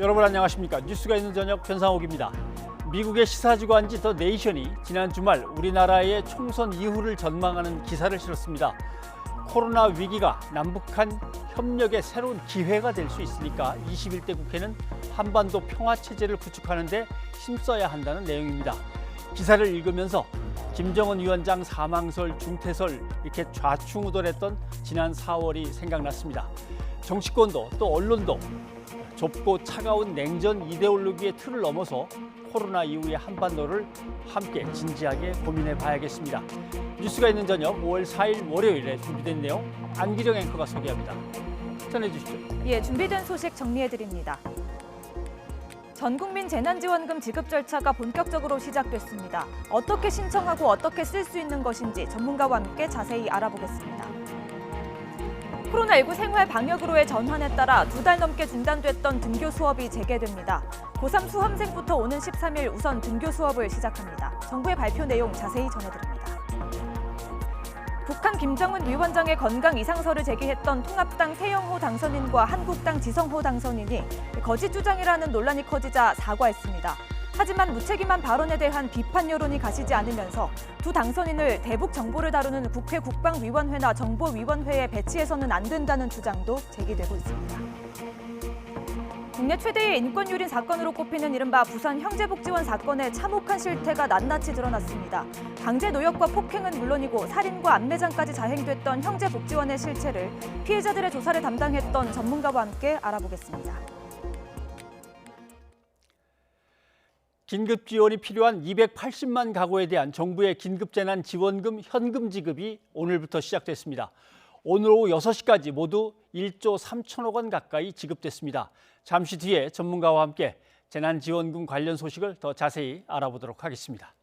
여러분 안녕하십니까? 뉴스가 있는 저녁 변상욱입니다. 미국의 시사주간지 더 네이션이 지난 주말 우리나라의 총선 이후를 전망하는 기사를 실었습니다. 코로나 위기가 남북한 협력의 새로운 기회가 될 수 있으니까 21대 국회는 한반도 평화체제를 구축하는 데 힘써야 한다는 내용입니다. 기사를 읽으면서 김정은 위원장 사망설, 중태설 이렇게 좌충우돌했던 지난 4월이 생각났습니다. 정치권도 또 언론도 좁고 차가운 냉전 이데올로기의 틀을 넘어서 코로나 이후의 한반도를 함께 진지하게 고민해 봐야겠습니다. 뉴스가 있는 저녁 5월 4일 월요일에 준비된 내용 안기정 앵커가 소개합니다. 전해주시죠. 예, 준비된 소식 정리해드립니다. 전국민 재난지원금 지급 절차가 본격적으로 시작됐습니다. 어떻게 신청하고 어떻게 쓸 수 있는 것인지 전문가와 함께 자세히 알아보겠습니다. 코로나19 생활 방역으로의 전환에 따라 2달 넘게 중단됐던 등교 수업이 재개됩니다. 고3 수험생부터 오는 13일 우선 등교 수업을 시작합니다. 정부의 발표 내용 자세히 전해드립니다. 북한 김정은 위원장의 건강 이상설을 제기했던 통합당 태영호 당선인과 한국당 지성호 당선인이 거짓 주장이라는 논란이 커지자 사과했습니다. 하지만 무책임한 발언에 대한 비판 여론이 가시지 않으면서 두 당선인을 대북 정보를 다루는 국회 국방위원회나 정보위원회에 배치해서는 안 된다는 주장도 제기되고 있습니다. 국내 최대의 인권유린 사건으로 꼽히는 이른바 부산 형제복지원 사건의 참혹한 실태가 낱낱이 드러났습니다. 강제 노역과 폭행은 물론이고 살인과 암매장까지 자행됐던 형제복지원의 실체를 피해자들의 조사를 담당했던 전문가와 함께 알아보겠습니다. 긴급 지원이 필요한 280만 가구에 대한 정부의 긴급재난지원금 현금 지급이 오늘부터 시작됐습니다. 오늘 오후 6시까지 모두 1조 3천억 원 가까이 지급됐습니다. 잠시 뒤에 전문가와 함께 재난지원금 관련 소식을 더 자세히 알아보도록 하겠습니다.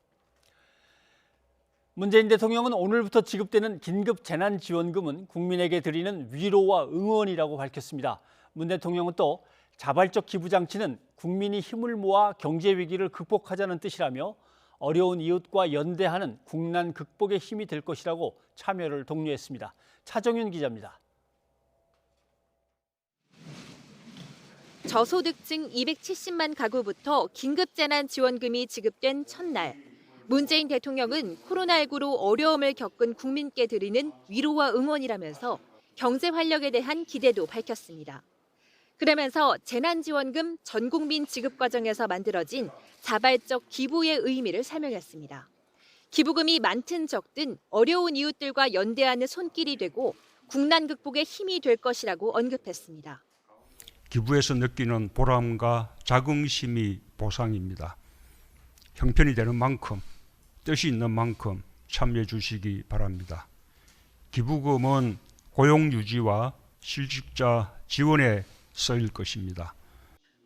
문재인 대통령은 오늘부터 지급되는 긴급재난지원금은 국민에게 드리는 위로와 응원이라고 밝혔습니다. 문 대통령은 또 자발적 기부장치는 국민이 힘을 모아 경제 위기를 극복하자는 뜻이라며 어려운 이웃과 연대하는 국난 극복의 힘이 될 것이라고 참여를 독려했습니다. 차정윤 기자입니다. 저소득층 270만 가구부터 긴급재난지원금이 지급된 첫날. 문재인 대통령은 코로나19로 어려움을 겪은 국민께 드리는 위로와 응원이라면서 경제 활력에 대한 기대도 밝혔습니다. 그러면서 재난지원금 전국민 지급 과정에서 만들어진 자발적 기부의 의미를 설명했습니다. 기부금이 많든 적든 어려운 이웃들과 연대하는 손길이 되고 국난 극복의 힘이 될 것이라고 언급했습니다. 기부에서 느끼는 보람과 자긍심이 보상입니다. 형편이 되는 만큼, 뜻이 있는 만큼 참여해 주시기 바랍니다. 기부금은 고용 유지와 실직자 지원에 쓰일 것입니다.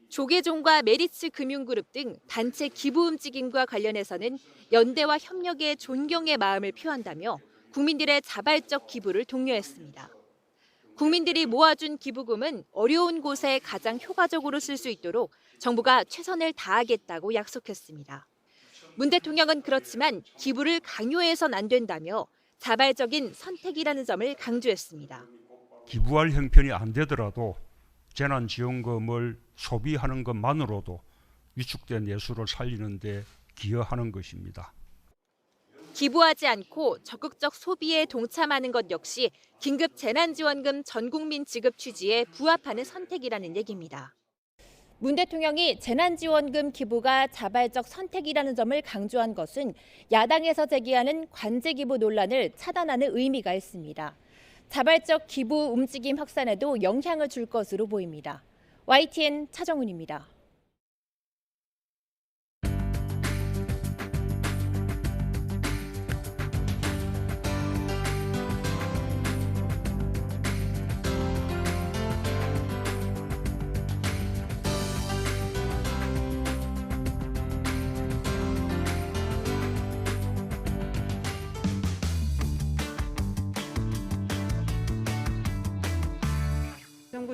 조계종과 메리츠 금융그룹 등 단체 기부 움직임과 관련해서는 연대와 협력에 존경의 마음을 표한다며 국민들의 자발적 기부를 독려했습니다. 국민들이 모아준 기부금은 어려운 곳에 가장 효과적으로 쓸 수 있도록 정부가 최선을 다하겠다고 약속했습니다. 문 대통령은 그렇지만 기부를 강요해선 안 된다며 자발적인 선택이라는 점을 강조했습니다. 기부할 형편이 안 되더라도 재난지원금을 소비하는 것만으로도 위축된 예술을 살리는 데 기여하는 것입니다. 기부하지 않고 적극적 소비에 동참하는 것 역시 긴급 재난지원금 전국민 지급 취지에 부합하는 선택이라는 얘기입니다. 문 대통령이 재난지원금 기부가 자발적 선택이라는 점을 강조한 것은 야당에서 제기하는 관제기부 논란을 차단하는 의미가 있습니다. 자발적 기부 움직임 확산에도 영향을 줄 것으로 보입니다. YTN 차정훈입니다.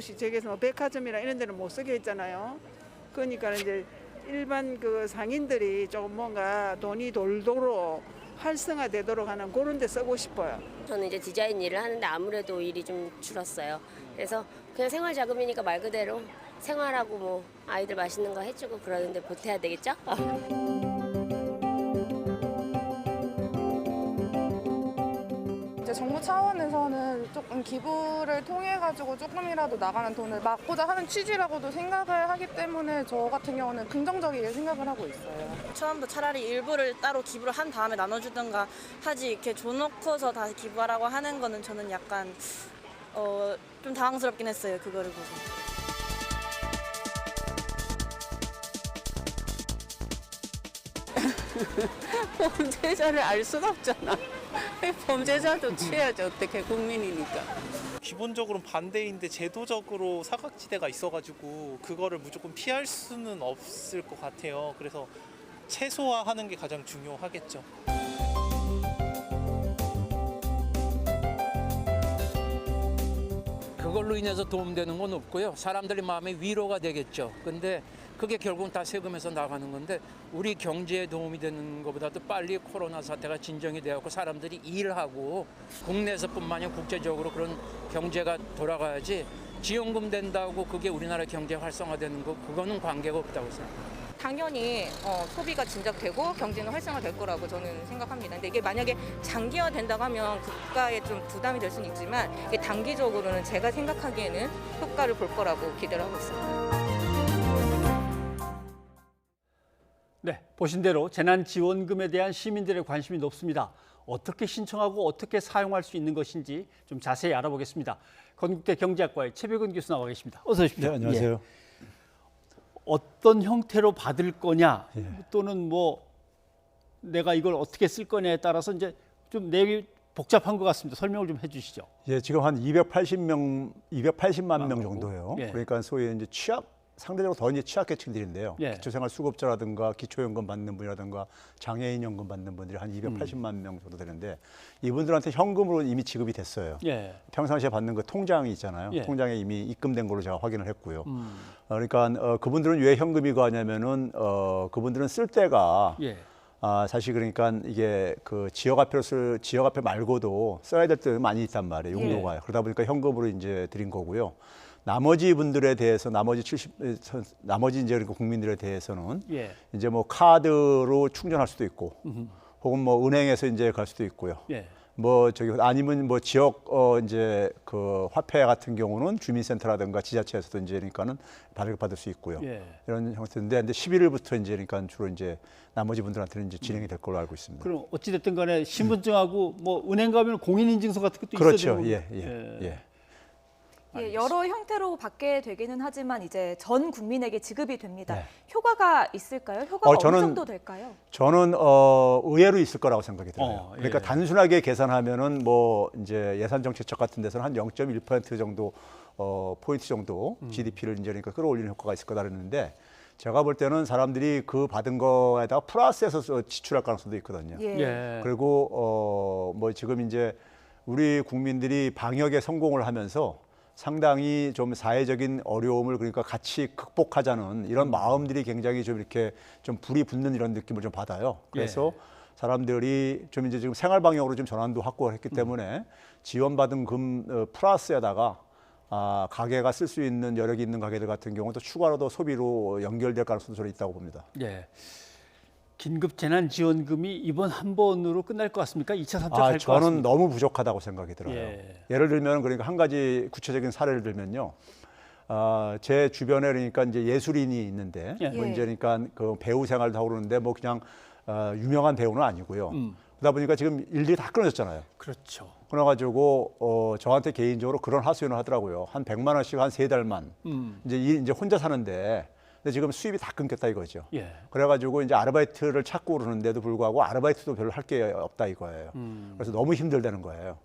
정부시책에서 백화점이나 이런 데는 못 쓰게 했잖아요. 그러니까 이제 일반 그 상인들이 조금 뭔가 돈이 돌도록 활성화되도록 하는 그런 데 쓰고 싶어요. 저는 이제 디자인 일을 하는데 아무래도 일이 좀 줄었어요. 그래서 그냥 생활 자금이니까 말 그대로 생활하고 뭐 아이들 맛있는 거 해주고 그러는데 보태야 되겠죠? 이제 정부 차원에서는 조금 기부를 통해 가지고 조금이라도 나가는 돈을 막고자 하는 취지라고도 생각을 하기 때문에 저 같은 경우는 긍정적이게 생각을 하고 있어요. 처음부터 차라리 일부를 따로 기부를 한 다음에 나눠주든가 하지 이렇게 줘놓고서 다시 기부하라고 하는 거는 저는 약간 좀 당황스럽긴 했어요. 그거를 보고. 범죄자를 알 수가 없잖아. 범죄자도 취해야죠. 어떻게 국민이니까. 기본적으로는 반대인데 제도적으로 사각지대가 있어가지고 그거를 무조건 피할 수는 없을 것 같아요. 그래서 최소화하는 게 가장 중요하겠죠. 그걸로 인해서 도움되는 건 없고요. 사람들의 마음에 위로가 되겠죠. 근데 그게 결국은 다 세금에서 나가는 건데 우리 경제에 도움이 되는 것보다도 빨리 코로나 사태가 진정이 되었고 사람들이 일하고 국내에서뿐만 아니라 국제적으로 그런 경제가 돌아가야지 지원금 된다고 그게 우리나라 경제 활성화되는 거 그거는 관계가 없다고 생각합니다. 당연히 소비가 진작되고 경제는 활성화될 거라고 저는 생각합니다. 근데 이게 만약에 장기화 된다고 하면 국가에 좀 부담이 될 수는 있지만 이게 단기적으로는 제가 생각하기에는 효과를 볼 거라고 기대를 하고 있습니다. 네, 보신 대로 재난지원금에 대한 시민들의 관심이 높습니다. 어떻게 신청하고 어떻게 사용할 수 있는 것인지 좀 자세히 알아보겠습니다. 건국대 경제학과의 최백은 교수 나와 계십니다. 어서 오십시오. 네, 안녕하세요. 예. 어떤 형태로 받을 거냐 또는 뭐 내가 이걸 어떻게 쓸 거냐에 따라서 이제 좀 내용이 복잡한 것 같습니다. 설명을 좀 해주시죠. 예, 지금 한 280만 명 정도예요. 예. 그러니까 소위 이제 상대적으로 더 이제 취약계층들인데요. 예. 기초생활수급자라든가 기초연금 받는 분이라든가 장애인연금 받는 분들이 한 280만 명 정도 되는데 이분들한테 현금으로 이미 지급이 됐어요. 예. 평상시에 받는 그 통장이 있잖아요. 예. 통장에 이미 입금된 걸로 제가 확인을 했고요. 그러니까 그분들은 왜 현금이 가냐면은 그분들은 쓸 때가 예. 사실 그러니까 이게 그 지역화폐 말고도 써야 될 때 많이 있단 말이에요. 용도가. 그러다 보니까 현금으로 이제 드린 거고요. 나머지 분들에 대해서 나머지 이제 국민들에 대해서는 예. 이제 뭐 카드로 충전할 수도 있고 혹은 뭐 은행에서 이제 갈 수도 있고요. 예. 뭐 아니면 뭐 지역 이제 그 화폐 같은 경우는 주민센터라든가 지자체에서도 이제 그러니까는 받을 수 있고요. 예. 이런 형태인데 근데 11일부터 이제 그러니까 주로 이제 나머지 분들한테는 이제 진행이 될 걸로 알고 있습니다. 그럼 어찌 됐든 간에 신분증하고 뭐 은행 가면 공인인증서 같은 것도 그렇죠. 있어야 되고. 예. 예, 여러 형태로 받게 되기는 하지만 이제 전 국민에게 지급이 됩니다. 네. 효과가 있을까요? 효과가 저는- 어느 정도 될까요? 저는 의외로 있을 거라고 생각이 들어요. 그러니까 예. 단순하게 계산하면은 뭐 이제 예산정책처 같은 데서는 한 0.1% 정도 포인트 정도 GDP를 이제 그러니까 끌어올리는 효과가 있을 거다 그랬는데 제가 볼 때는 사람들이 그 받은 거에다가 플러스해서 지출할 가능성도 있거든요. 예. 예. 그리고 뭐 지금 이제 우리 국민들이 방역에 성공을 하면서 상당히 좀 사회적인 어려움을 그러니까 같이 극복하자는 이런 마음들이 굉장히 좀 이렇게 좀 불이 붙는 이런 느낌을 좀 받아요. 그래서 사람들이 좀 이제 지금 생활 방역으로 좀 전환도 확보를 했기 때문에 지원받은 금 플러스에다가 가게가 쓸 수 있는 여력이 있는 가게들 같은 경우도 추가로 더 소비로 연결될 가능성도 저는 있다고 봅니다. 예. 긴급 재난지원금이 이번 한 번으로 끝날 것 같습니까? 2차, 3차 갈 것 저는 같습니다. 너무 부족하다고 생각이 들어요. 예를 들면 그러니까 한 가지 구체적인 사례를 들면요. 제 주변에 그러니까 이제 예술인이 있는데 뭐 이제 그러니까 그 배우 생활도 하고 그러는데 뭐 그냥 유명한 배우는 아니고요. 그러다 보니까 지금 일들이 다 끊어졌잖아요. 그렇죠. 그래가지고 저한테 개인적으로 그런 하소연을 하더라고요. 한 100만 원씩 한 3달만 이제 혼자 사는데 근데 지금 수입이 다 끊겼다 이거죠. 예. 그래가지고 이제 아르바이트를 찾고 그러는데도 불구하고 아르바이트도 별로 할 게 없다 이거예요. 그래서 너무 힘들다는 거예요.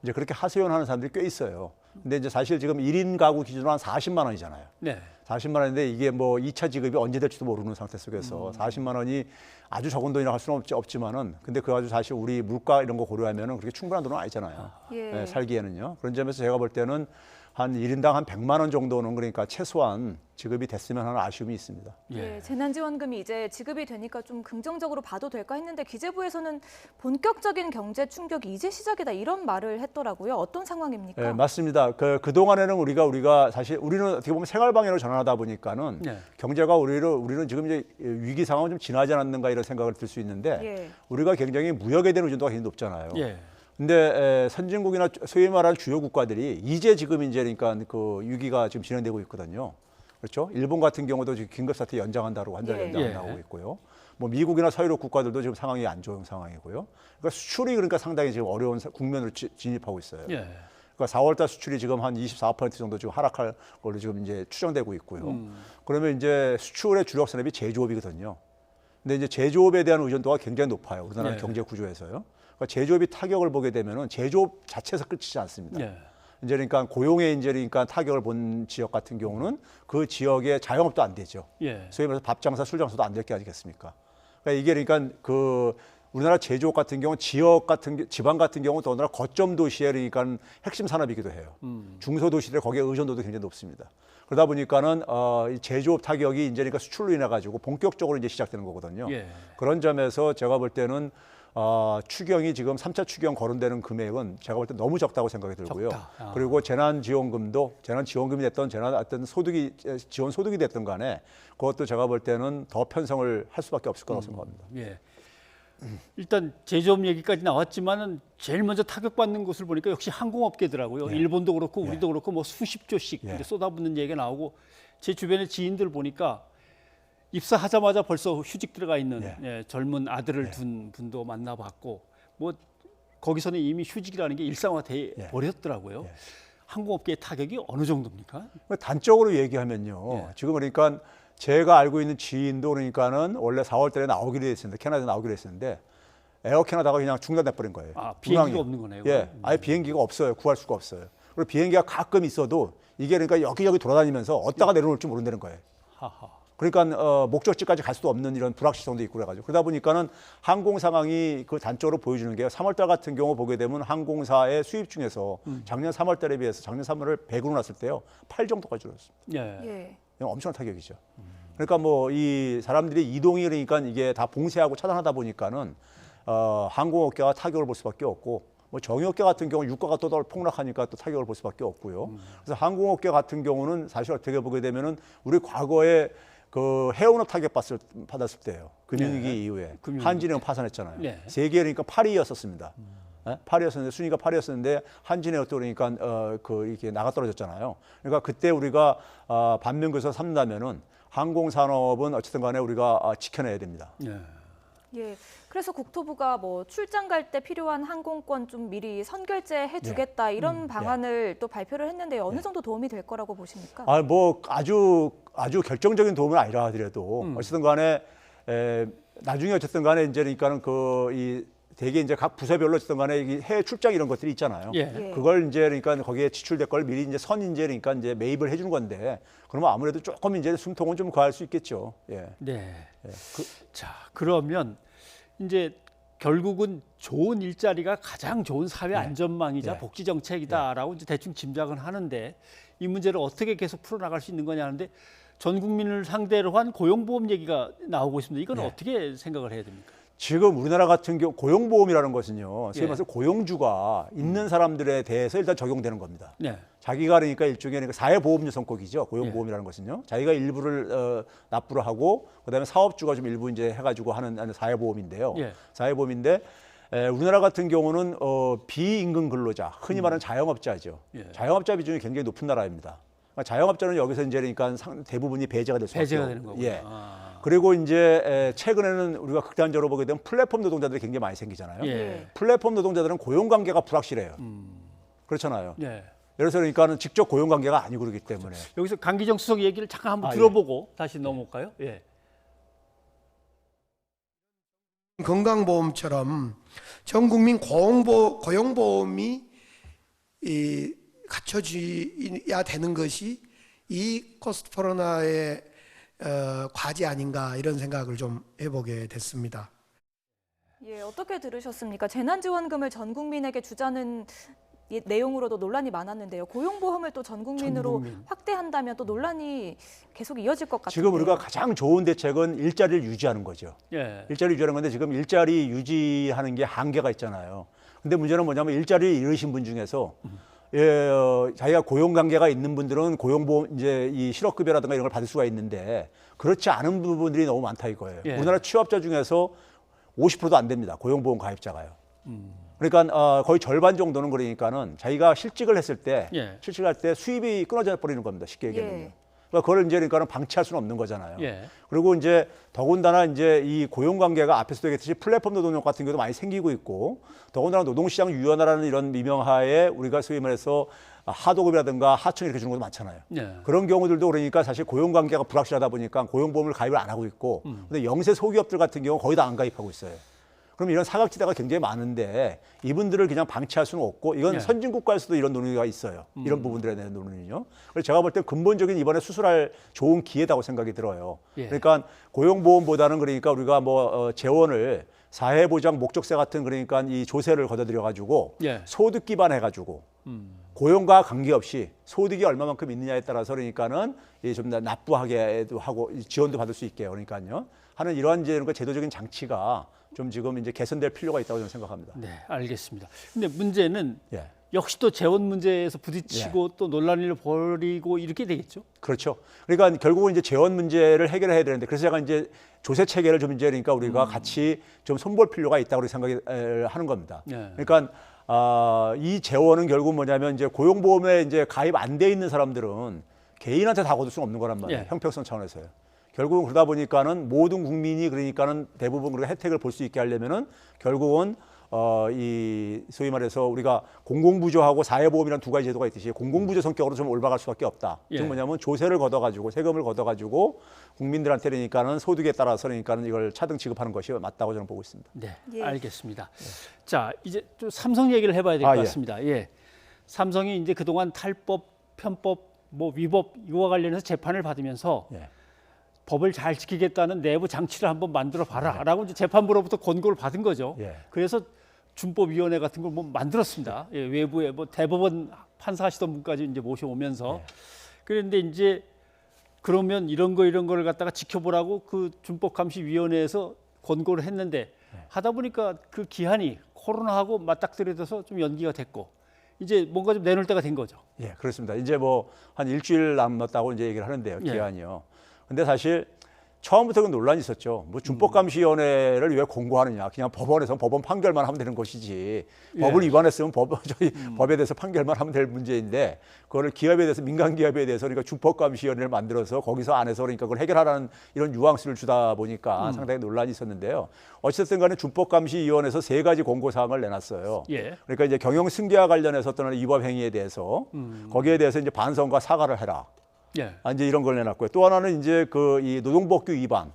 이제 그렇게 하소연하는 사람들이 꽤 있어요. 근데 이제 사실 지금 1인 가구 기준으로 한 40만 원이잖아요. 네. 40만 원인데 이게 뭐 2차 지급이 언제 될지도 모르는 상태 속에서 40만 원이 아주 적은 돈이라고 할 수는 없지만은 근데 그 아주 사실 우리 물가 이런 거 고려하면은 그렇게 충분한 돈은 아니잖아요. 예. 네, 살기에는요. 그런 점에서 제가 볼 때는 한 1인당 한 100만 원 정도는 그러니까 최소한 지급이 됐으면 하는 아쉬움이 있습니다. 예, 재난지원금이 이제 지급이 되니까 좀 긍정적으로 봐도 될까 했는데 기재부에서는 본격적인 경제 충격이 이제 시작이다 이런 말을 했더라고요. 어떤 상황입니까? 네, 맞습니다. 그동안에는 우리가 사실 우리는 어떻게 보면 생활방해로 전환하다 보니까는 네. 경제가 우리는 지금 이제 위기 상황은 좀 지나지 않았는가 이런 생각을 들 수 있는데 예. 우리가 굉장히 무역에 대한 의존도가 굉장히 높잖아요. 예. 근데 선진국이나 소위 말하는 주요 국가들이 이제 지금 이제 그러니까 그 위기가 지금 진행되고 있거든요. 그렇죠? 일본 같은 경우도 지금 긴급사태 연장한다고 한 달 예. 연장 예. 나오고 있고요. 뭐 미국이나 서유럽 국가들도 지금 상황이 안 좋은 상황이고요. 그러니까 수출이 그러니까 상당히 지금 어려운 국면으로 진입하고 있어요. 예. 그러니까 4월달 수출이 지금 한 24% 정도 지금 하락할 걸로 지금 이제 추정되고 있고요. 그러면 이제 수출의 주력 산업이 제조업이거든요. 근데 이제 제조업에 대한 의존도가 굉장히 높아요. 우리나라 네. 경제 구조에서요. 그러니까 제조업이 타격을 보게 되면은 제조업 자체에서 끝이지 않습니다. 예. 이제 그러니까 고용에 이제 그러니까 타격을 본 지역 같은 경우는 그 지역의 자영업도 안 되죠. 예. 소위 말해서 밥 장사, 술 장사도 안 될 게 아니겠습니까? 그러니까 이게 그러니까 그 우리나라 제조업 같은 경우 지방 같은 경우 더군다나 거점 도시에 그러니까 핵심 산업이기도 해요. 중소도시들 거기에 의존도도 굉장히 높습니다. 그러다 보니까는 이 제조업 타격이 이제 그러니까 수출로 인해 가지고 본격적으로 이제 시작되는 거거든요. 예. 그런 점에서 제가 볼 때는 추경이 지금 3차 추경 거론되는 금액은 제가 볼 때 너무 적다고 생각이 들고요. 적다. 그리고 재난지원금이 됐던 어떤 지원 소득이 됐던 간에 그것도 제가 볼 때는 더 편성을 할 수밖에 없을 거라고 생각합니다. 예. 일단 제조업 얘기까지 나왔지만은 제일 먼저 타격받는 곳을 보니까 역시 항공업계더라고요. 네. 일본도 그렇고 우리도 그렇고 뭐 수십 조씩 예. 이제 쏟아붓는 얘기가 나오고 제 주변의 지인들 보니까 입사하자마자 벌써 휴직 들어가 있는 예. 예, 젊은 아들을 둔 분도 만나봤고 뭐 거기서는 이미 휴직이라는 게 일상화돼 예. 버렸더라고요. 예. 항공업계의 타격이 어느 정도입니까? 단적으로 얘기하면요. 예. 지금 그러니까 제가 알고 있는 지인도 그러니까는 원래 4월 달에 나오기로 했었는데 캐나다에 나오기로 했었는데 에어 캐나다가 그냥 중단돼 버린 거예요. 아, 비행기가 운항이. 없는 거네요. 예, 아예 비행기가 없어요. 구할 수가 없어요. 그리고 비행기가 가끔 있어도 이게 그러니까 여기저기 돌아다니면서 어디다가 내려놓을지 모른다는 거예요. 하하. 그러니까 목적지까지 갈 수도 없는 이런 불확실성도 있고 그래가지고 그러다 보니까는 항공 상황이 그 단적으로 보여주는 게 3월달 같은 경우 보게 되면 항공사의 수입 중에서 작년 3월달에 비해서 작년 3월을 100으로 놨을 때요 8 정도가 줄었습니다. 예. 예. 이건 엄청난 타격이죠. 그러니까 뭐 이 사람들이 이동이 그러니까 이게 다 봉쇄하고 차단하다 보니까는 항공업계가 타격을 볼 수밖에 없고 뭐 정유업계 같은 경우 유가가 또 폭락하니까 또 타격을 볼 수밖에 없고요. 그래서 항공업계 같은 경우는 사실 어떻게 보게 되면은 우리 과거에 그 해운업 타격 받았을 때예요. 금융위기 네. 이후에 금융위기 한진해운 파산했잖아요. 네. 세계 그러니까 8위였었습니다. 8위였었는데 순위가 8위였었는데 한진해운도 그러니까 이렇게 나가 떨어졌잖아요. 그러니까 그때 우리가 반면교사 삼는다면은 항공 산업은 어쨌든 간에 우리가 지켜내야 됩니다. 예. 예. 그래서 국토부가 뭐 출장 갈 때 필요한 항공권 좀 미리 선결제 해주겠다 이런 방안을 또 발표를 했는데 어느 정도 도움이 될 거라고 보십니까? 뭐 아주 결정적인 도움은 아니라 하더라도 어쨌든 간에 나중에 어쨌든 간에 이제 그러니까는 대개 이제 각 부서별로 어쨌든 간에 해외 출장 이런 것들이 있잖아요. 예. 그걸 이제 그러니까 거기에 지출될 걸 미리 이제 이제 그러니까 이제 매입을 해주는 건데 그러면 아무래도 조금 이제 숨통은 좀 구할 수 있겠죠. 예. 네. 예. 자, 그러면 이제 결국은 좋은 일자리가 가장 좋은 사회 안전망이자 예. 복지 정책이다라고 이제 대충 짐작은 하는데 이 문제를 어떻게 계속 풀어나갈 수 있는 거냐 하는데 전 국민을 상대로 한 고용보험 얘기가 나오고 있습니다. 이건 예. 어떻게 생각을 해야 됩니까? 지금 우리나라 같은 경우 고용보험이라는 것은요. 소위 예. 말해서 고용주가 있는 사람들에 대해서 일단 적용되는 겁니다. 네. 자기가 그러니까 일종의 그러니까 사회보험료 선곡이죠. 고용보험이라는 것은요. 자기가 일부를 납부를 하고 그다음에 사업주가 좀 일부 이제 해가지고 하는 사회보험인데요. 예. 사회보험인데 우리나라 같은 경우는 비임금 근로자, 흔히 말하는 자영업자죠. 예. 자영업자 비중이 굉장히 높은 나라입니다. 그러니까 자영업자는 여기서 이제 그러니까 대부분이 배제가 될 수밖에 배제가 없고. 되는 거고요. 예. 그리고 이제 최근에는 우리가 극단적으로 보게 되면 플랫폼 노동자들이 굉장히 많이 생기잖아요. 예. 플랫폼 노동자들은 고용 관계가 불확실해요. 그렇잖아요. 네. 예를 들어서 그러니까는 직접 고용 관계가 아니고 그러기 때문에. 여기서 강기정 수석 얘기를 잠깐 한번 예. 들어보고 다시 넘어올까요? 예. 건강보험처럼 전 국민 고용보험이 갖춰져야 되는 것이 이 코스트 코로나의 과제 아닌가 이런 생각을 좀 해보게 됐습니다. 예, 어떻게 들으셨습니까? 재난지원금을 전 국민에게 주자는 이 내용으로도 논란이 많았는데요. 고용보험을 또 전 국민으로 전 국민. 확대한다면 또 논란이 계속 이어질 것 같아요. 지금 우리가 가장 좋은 대책은 일자리를 유지하는 거죠. 예. 일자리 유지하는 건데 지금 일자리 유지하는 게 한계가 있잖아요. 근데 문제는 뭐냐면 일자리를 잃으신 분 중에서 자기가 고용 관계가 있는 분들은 고용보험 이제 이 실업급여라든가 이런 걸 받을 수가 있는데 그렇지 않은 부분들이 너무 많다 이거예요. 예. 우리나라 취업자 중에서 50%도 안 됩니다. 고용보험 가입자가요. 그러니까 거의 절반 정도는 그러니까는 자기가 실직을 했을 때 예. 실직할 때 수입이 끊어져 버리는 겁니다. 쉽게 얘기하면. 예. 그러니까 그걸 이제 그러니까는 방치할 수는 없는 거잖아요. 예. 그리고 이제 더군다나 이제 이 고용 관계가 앞에서도 얘기했듯이 플랫폼 노동력 같은 경우도 많이 생기고 있고 더군다나 노동시장 유연화라는 이런 미명하에 우리가 소위 말해서 하도급이라든가 하청 이렇게 주는 것도 많잖아요. 예. 그런 경우들도 그러니까 사실 고용 관계가 불확실하다 보니까 고용보험을 가입을 안 하고 있고 근데 영세 소기업들 같은 경우 거의 다 안 가입하고 있어요. 그럼 이런 사각지대가 굉장히 많은데 이분들을 그냥 방치할 수는 없고 이건 예. 선진국가에서도 이런 논의가 있어요. 이런 부분들에 대한 논의는요. 그래서 제가 볼 때 근본적인 이번에 수술할 좋은 기회다고 생각이 들어요. 예. 그러니까 고용보험보다는 그러니까 우리가 뭐 재원을 사회보장 목적세 같은 그러니까 이 조세를 걷어들여 가지고 예. 소득 기반해 가지고 고용과 관계없이 소득이 얼마만큼 있느냐에 따라서 그러니까는 좀 납부하게도 하고 지원도 받을 수 있게 그러니까요. 하는 이러한 이제 제도적인 장치가 좀 지금 이제 개선될 필요가 있다고 저는 생각합니다. 네, 알겠습니다. 근데 문제는 예. 역시 또 재원 문제에서 부딪히고 또 논란을 벌이고 이렇게 되겠죠. 그렇죠. 그러니까 결국은 이제 재원 문제를 해결해야 되는데 그래서 제가 이제 조세 체계를 좀 이제 그러니까 우리가 같이 좀 손볼 필요가 있다고 생각을 하는 겁니다. 예. 그러니까 이 재원은 결국 뭐냐면 이제 고용보험에 이제 가입 안 돼 있는 사람들은 개인한테 다 거둘 수는 없는 거란 말이에요. 예. 형평성 차원에서요. 결국은 그러다 보니까는 모든 국민이 그러니까는 대부분 그런 혜택을 볼 수 있게 하려면은 결국은 이 소위 말해서 우리가 공공부조하고 사회보험이라는 두 가지 제도가 있듯이 공공부조 성격으로 좀 올라갈 수밖에 없다. 예. 즉 뭐냐면 조세를 걷어가지고 세금을 걷어가지고 국민들한테 그러니까는 소득에 따라서 그러니까는 이걸 차등 지급하는 것이 맞다고 저는 보고 있습니다. 네, 예. 알겠습니다. 자, 이제 좀 삼성 얘기를 해봐야 될 것 예. 같습니다. 예. 삼성이 이제 그동안 탈법, 편법, 뭐 위법 이거와 관련해서 재판을 받으면서 예. 법을 잘 지키겠다는 내부 장치를 한번 만들어 봐라라고 이제 재판부로부터 권고를 받은 거죠. 예. 그래서 준법위원회 같은 걸 뭐 만들었습니다. 예, 외부에 뭐 대법원 판사하시던 분까지 이제 모셔오면서 그런데 이제 그러면 이런 거를 갖다가 지켜보라고 그 준법감시위원회에서 권고를 했는데 하다 보니까 그 기한이 코로나하고 맞닥뜨려져서 좀 연기가 됐고 이제 뭔가 좀 내놓을 때가 된 거죠. 예, 그렇습니다. 이제 뭐 한 일주일 남았다고 이제 얘기를 하는데요, 예. 기한이요. 근데 사실 처음부터 그 논란이 있었죠. 뭐 준법감시위원회를 왜 공고하느냐? 그냥 법원에서 법원 판결만 하면 되는 것이지. 예. 법을 위반했으면 법에 대해서 판결만 하면 될 문제인데 그거를 기업에 대해서 민간 기업에 대해서 그러니까 준법감시위원회를 만들어서 거기서 안에서 그러니까 그걸 해결하라는 이런 뉘앙스를 주다 보니까 상당히 논란이 있었는데요. 어쨌든 간에 준법감시위원회에서 3가지 공고 사항을 내놨어요. 예. 그러니까 이제 경영승계와 관련해서 어떤 위법 행위에 대해서 거기에 대해서 이제 반성과 사과를 해라. 예. 이제 이런 걸 내놨고요. 또 하나는 이제 그 이 노동법규 위반.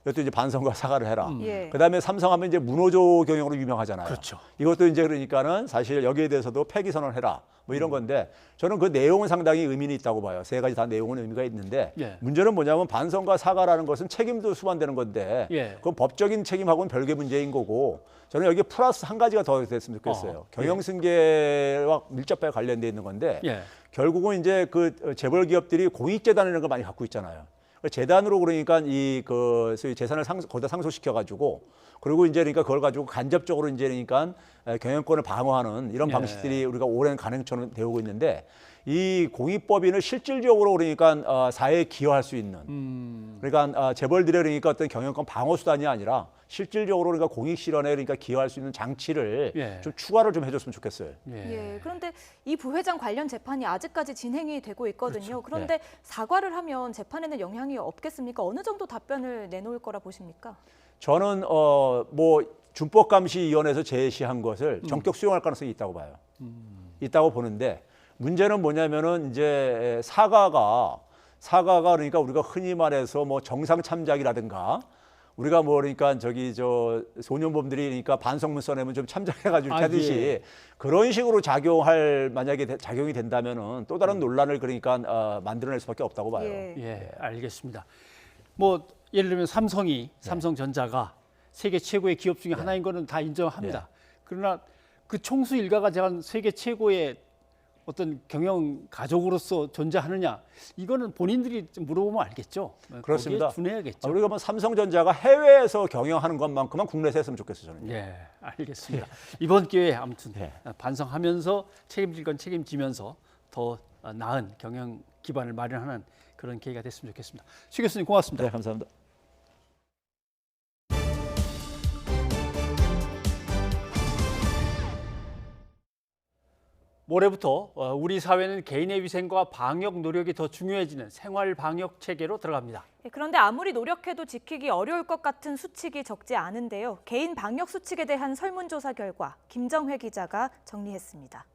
이것도 이제 반성과 사과를 해라. 예. 그다음에 삼성하면 이제 문호조 경영으로 유명하잖아요. 그렇죠. 이것도 이제 그러니까는 사실 여기에 대해서도 폐기 선언해라. 뭐 이런 건데 저는 그 내용은 상당히 의미는 있다고 봐요. 3가지 다 내용은 의미가 있는데 예. 문제는 뭐냐면 반성과 사과라는 것은 책임도 수반되는 건데 예. 그건 법적인 책임하고는 별개 문제인 거고 저는 여기 플러스 한 가지가 더 됐으면 좋겠어요. 경영승계와 밀접하게 관련돼 있는 건데 예. 결국은 이제 그 재벌 기업들이 공익재단이라는 걸 많이 갖고 있잖아요. 재단으로 그러니까 이 그 소위 재산을 거기다 상속시켜 가지고 그리고 이제 그러니까 그걸 가지고 간접적으로 이제 그러니까 경영권을 방어하는 이런 예. 방식들이 우리가 오랜 가능처럼 되고 있는데 이 공익법인을 실질적으로 그러니까 사회에 기여할 수 있는 그러니까 재벌들의 그러니까 어떤 경영권 방어 수단이 아니라 실질적으로 그러니까 공익 실현에 그러니까 기여할 수 있는 장치를 예. 좀 추가를 좀 해줬으면 좋겠어요. 예, 그런데 이 부회장 관련 재판이 아직까지 진행이 되고 있거든요. 그렇죠. 그런데 사과를 하면 재판에는 영향이 없겠습니까? 어느 정도 답변을 내놓을 거라 보십니까? 저는 뭐 준법감시위원회에서 제시한 것을 전격 수용할 가능성이 있다고 봐요. 있다고 보는데 문제는 뭐냐면은 이제 사과가 그러니까 우리가 흔히 말해서 뭐 정상 참작이라든가 우리가 뭐 그러니까 저기 저 소년범들이 그러니까 반성문 써내면 좀 참작해가지고 하듯이 예. 그런 식으로 만약에 작용이 된다면은 또 다른 논란을 그러니까 만들어낼 수밖에 없다고 봐요. 예. 예, 알겠습니다. 뭐 예를 들면 삼성전자가 세계 최고의 기업 중에 하나인 거는 다 인정합니다. 그러나 그 총수 일가가 제가 세계 최고의 어떤 경영 가족으로서 존재하느냐, 이거는 본인들이 좀 물어보면 알겠죠. 그렇습니다. 거기에 준해야겠죠. 우리가 뭐 삼성전자가 해외에서 경영하는 것만큼은 국내에서 했으면 좋겠어요, 저는. 예, 알겠습니다. 이번 기회에 아무튼 반성하면서 책임질 건 책임지면서 더 나은 경영 기반을 마련하는 그런 계기가 됐으면 좋겠습니다. 수 교수님 고맙습니다. 네, 감사합니다. 올해부터 우리 사회는 개인의 위생과 방역 노력이 더 중요해지는 생활 방역 체계로 들어갑니다. 그런데 아무리 노력해도 지키기 어려울 것 같은 수칙이 적지 않은데요. 개인 방역 수칙에 대한 설문조사 결과 김정회 기자가 정리했습니다.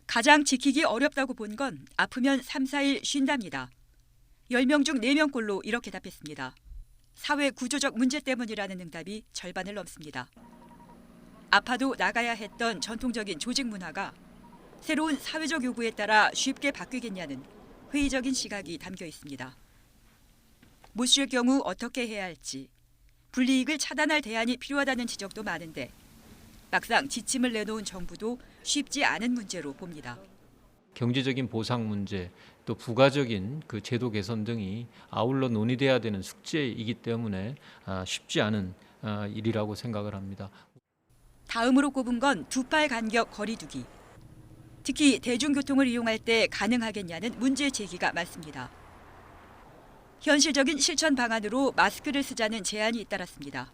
가장 지키기 어렵다고 본 건 아프면 3, 4일 쉰답니다. 10명 중 4명꼴로 이렇게 답했습니다. 사회 구조적 문제 때문이라는 응답이 절반을 넘습니다. 아파도 나가야 했던 전통적인 조직 문화가 새로운 사회적 요구에 따라 쉽게 바뀌겠냐는 회의적인 시각이 담겨 있습니다. 못 쉴 경우 어떻게 해야 할지, 불이익을 차단할 대안이 필요하다는 지적도 많은데 막상 지침을 내놓은 정부도 쉽지 않은 문제로 봅니다. 경제적인 보상 문제, 또 부가적인 그 제도 개선 등이 아울러 논의돼야 되는 숙제이기 때문에 쉽지 않은 일이라고 생각을 합니다. 다음으로 꼽은 건 2팔 간격 거리 두기. 특히 대중교통을 이용할 때 가능하겠냐는 문제 제기가 많습니다. 현실적인 실천 방안으로 마스크를 쓰자는 제안이 잇따랐습니다.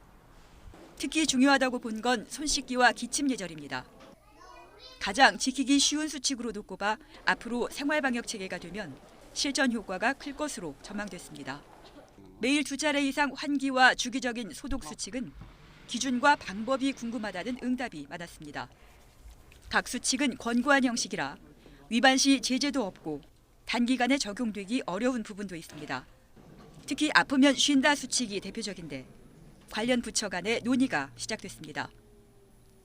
특히 중요하다고 본 건 손 씻기와 기침 예절입니다. 가장 지키기 쉬운 수칙으로도 꼽아 앞으로 생활방역 체계가 되면 실전 효과가 클 것으로 전망됐습니다. 매일 2차례 이상 환기와 주기적인 소독 수칙은 기준과 방법이 궁금하다는 응답이 많았습니다. 각 수칙은 권고한 형식이라 위반 시 제재도 없고 단기간에 적용되기 어려운 부분도 있습니다. 특히 아프면 쉰다 수칙이 대표적인데 관련 부처 간의 논의가 시작됐습니다.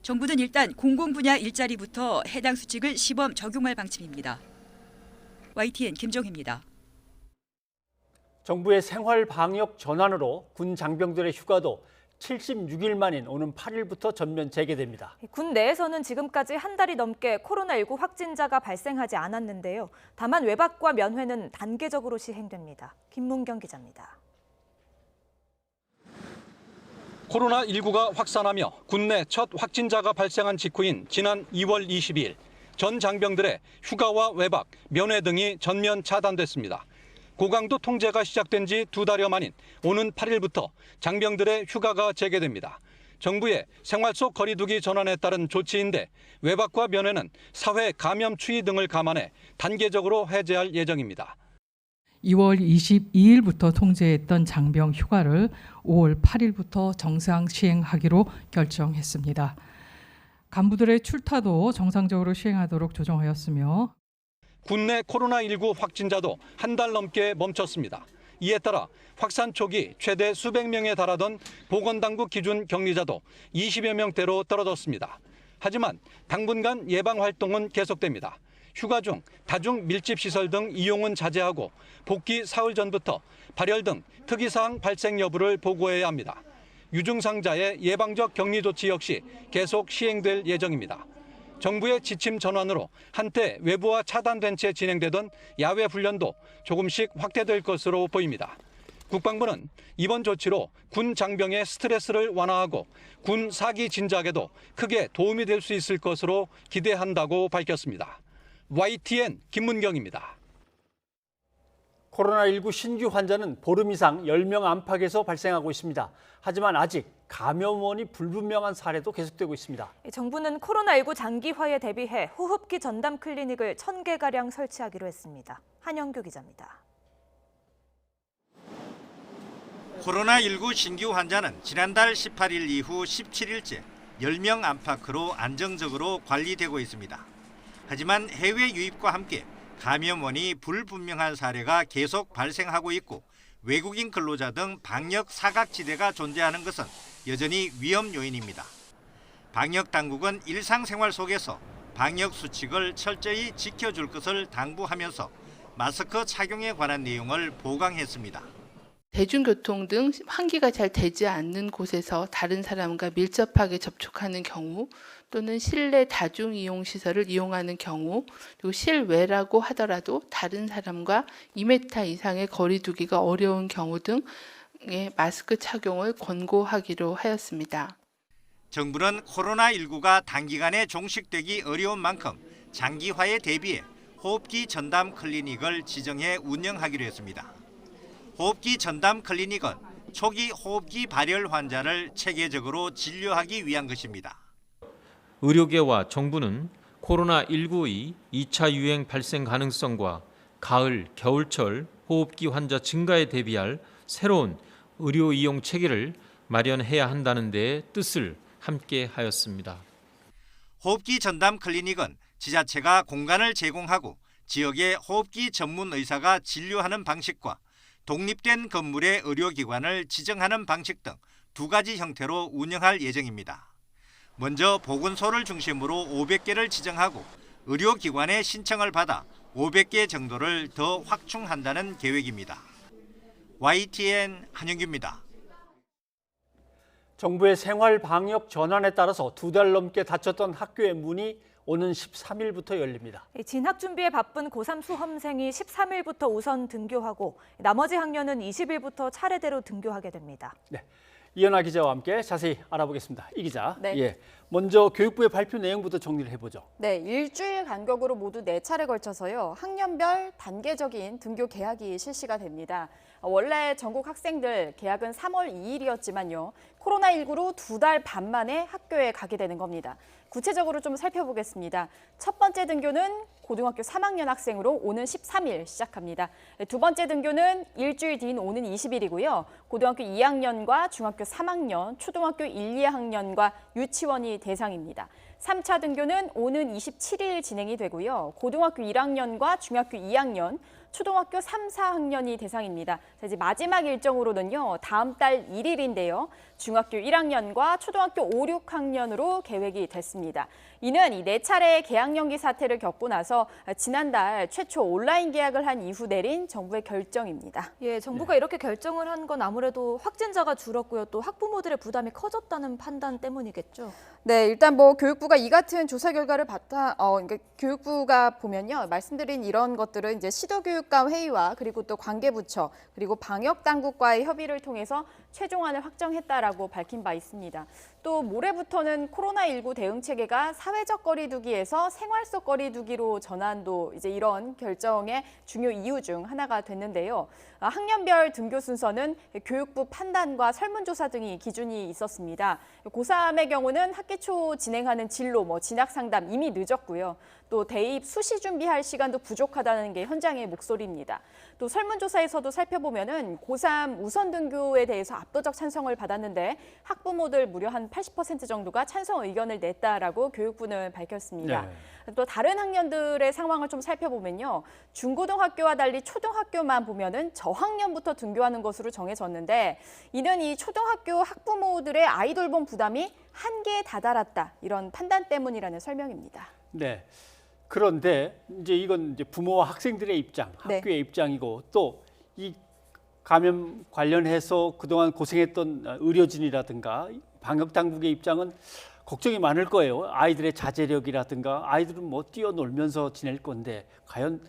정부는 일단 공공분야 일자리부터 해당 수칙을 시범 적용할 방침입니다. YTN 김종희입니다. 정부의 생활 방역 전환으로 군 장병들의 휴가도 76일 만인 오는 8일부터 전면 재개됩니다. 군 내에서는 지금까지 한 달이 넘게 코로나19 확진자가 발생하지 않았는데요. 다만 외박과 면회는 단계적으로 시행됩니다. 김문경 기자입니다. 코로나19가 확산하며 군내 첫 확진자가 발생한 직후인 지난 2월 22일 전 장병들의 휴가와 외박, 면회 등이 전면 차단됐습니다. 고강도 통제가 시작된 지 2달여 만인 오는 8일부터 장병들의 휴가가 재개됩니다. 정부의 생활 속 거리두기 전환에 따른 조치인데 외박과 면회는 사회 감염 추이 등을 감안해 단계적으로 해제할 예정입니다. 2월 22일부터 통제했던 장병 휴가를 5월 8일부터 정상 시행하기로 결정했습니다. 간부들의 출타도 정상적으로 시행하도록 조정하였으며 군내 코로나19 확진자도 한 달 넘게 멈췄습니다. 이에 따라 확산 초기 최대 수백 명에 달하던 보건당국 기준 격리자도 20여 명대로 떨어졌습니다. 하지만 당분간 예방 활동은 계속됩니다. 휴가 중 다중 밀집 시설 등 이용은 자제하고 복귀 사흘 전부터 발열 등 특이사항 발생 여부를 보고해야 합니다. 유증상자의 예방적 격리 조치 역시 계속 시행될 예정입니다. 정부의 지침 전환으로 한때 외부와 차단된 채 진행되던 야외 훈련도 조금씩 확대될 것으로 보입니다. 국방부는 이번 조치로 군 장병의 스트레스를 완화하고 군 사기 진작에도 크게 도움이 될 수 있을 것으로 기대한다고 밝혔습니다. YTN 김문경입니다. 코로나19 신규 환자는 보름 이상 10명 안팎에서 발생하고 있습니다. 하지만 아직 감염원이 불분명한 사례도 계속되고 있습니다. 정부는 코로나19 장기화에 대비해 호흡기 전담 클리닉을 1,000개가량 설치하기로 했습니다. 한영규 기자입니다. 코로나19 신규 환자는 지난달 18일 이후 17일째 10명 안팎으로 안정적으로 관리되고 있습니다. 하지만 해외 유입과 함께 감염원이 불분명한 사례가 계속 발생하고 있고 외국인 근로자 등 방역 사각지대가 존재하는 것은 여전히 위험 요인입니다. 방역 당국은 일상생활 속에서 방역 수칙을 철저히 지켜줄 것을 당부하면서 마스크 착용에 관한 내용을 보강했습니다. 대중교통 등 환기가 잘 되지 않는 곳에서 다른 사람과 밀접하게 접촉하는 경우, 또는 실내 다중이용시설을 이용하는 경우, 그리고 실외라고 하더라도 다른 사람과 2m 이상의 거리 두기가 어려운 경우 등의 마스크 착용을 권고하기로 하였습니다. 정부는 코로나19가 단기간에 종식되기 어려운 만큼 장기화에 대비해 호흡기 전담 클리닉을 지정해 운영하기로 했습니다. 호흡기 전담 클리닉은 초기 호흡기 발열 환자를 체계적으로 진료하기 위한 것입니다. 의료계와 정부는 코로나19의 2차 유행 발생 가능성과 가을, 겨울철 호흡기 환자 증가에 대비할 새로운 의료 이용 체계를 마련해야 한다는 데 뜻을 함께 하였습니다. 호흡기 전담 클리닉은 지자체가 공간을 제공하고 지역의 호흡기 전문 의사가 진료하는 방식과 독립된 건물의 의료기관을 지정하는 방식 등 두 가지 형태로 운영할 예정입니다. 먼저 보건소를 중심으로 500개를 지정하고 의료기관의 신청을 받아 500개 정도를 더 확충한다는 계획입니다. YTN 한영규입니다. 정부의 생활 방역 전환에 따라서 2달 넘게 닫혔던 학교의 문이 오는 13일부터 열립니다. 진학 준비에 바쁜 고3 수험생이 13일부터 우선 등교하고 나머지 학년은 20일부터 차례대로 등교하게 됩니다. 네, 이현아 기자와 함께 자세히 알아보겠습니다. 이 기자, 네. 먼저 교육부의 발표 내용부터 정리를 해보죠. 네, 일주일 간격으로 모두 4차례 걸쳐서요. 학년별 단계적인 등교 개학이 실시가 됩니다. 원래 전국 학생들 개학은 3월 2일이었지만요. 코로나19로 2달 반 만에 학교에 가게 되는 겁니다. 구체적으로 좀 살펴보겠습니다. 첫 번째 등교는 고등학교 3학년 학생으로 오는 13일 시작합니다. 두 번째 등교는 일주일 뒤인 오는 20일이고요. 고등학교 2학년과 중학교 3학년, 초등학교 1, 2학년과 유치원이 대상입니다. 3차 등교는 오는 27일 진행이 되고요. 고등학교 1학년과 중학교 2학년, 초등학교 3, 4학년이 대상입니다. 자, 이제 마지막 일정으로는요. 다음 달 1일인데요. 중학교 1학년과 초등학교 5, 6학년으로 계획이 됐습니다. 이는 이 4차례의 개학 연기 사태를 겪고 나서 지난달 최초 온라인 개학을 한 이후 내린 정부의 결정입니다. 예, 정부가 이렇게 결정을 한 건 아무래도 확진자가 줄었고요. 또 학부모들의 부담이 커졌다는 판단 때문이겠죠. 네, 일단 교육부가 이 같은 조사 결과를 그러니까 교육부가 보면요. 말씀드린 이런 것들은 이제 시도교육감 회의와 그리고 또 관계부처 그리고 방역당국과의 협의를 통해서 최종안을 확정했다라고 밝힌 바 있습니다. 또 모레부터는 코로나19 대응 체계가 사회적 거리두기에서 생활 속 거리두기로 전환도 이제 이런 결정의 중요 이유 중 하나가 됐는데요. 학년별 등교 순서는 교육부 판단과 설문조사 등이 기준이 있었습니다. 고3의 경우는 학기 초 진행하는 진로, 진학 상담 이미 늦었고요. 또 대입 수시 준비할 시간도 부족하다는 게 현장의 목소리입니다. 또 설문조사에서도 살펴보면은 고3 우선 등교에 대해서 압도적 찬성을 받았는데 학부모들 무려 한 80% 정도가 찬성 의견을 냈다라고 교육부는 밝혔습니다. 네. 또 다른 학년들의 상황을 좀 살펴보면요. 중고등학교와 달리 초등학교만 보면은 저학년부터 등교하는 것으로 정해졌는데 이는 이 초등학교 학부모들의 아이돌봄 부담이 한계에 다다랐다. 이런 판단 때문이라는 설명입니다. 네. 그런데 이제 이건 이제 부모와 학생들의 입장, 학교의 입장이고 또 이 감염 관련해서 그동안 고생했던 의료진이라든가 방역 당국의 입장은 걱정이 많을 거예요. 아이들의 자제력이라든가 아이들은 뭐 뛰어놀면서 지낼 건데 과연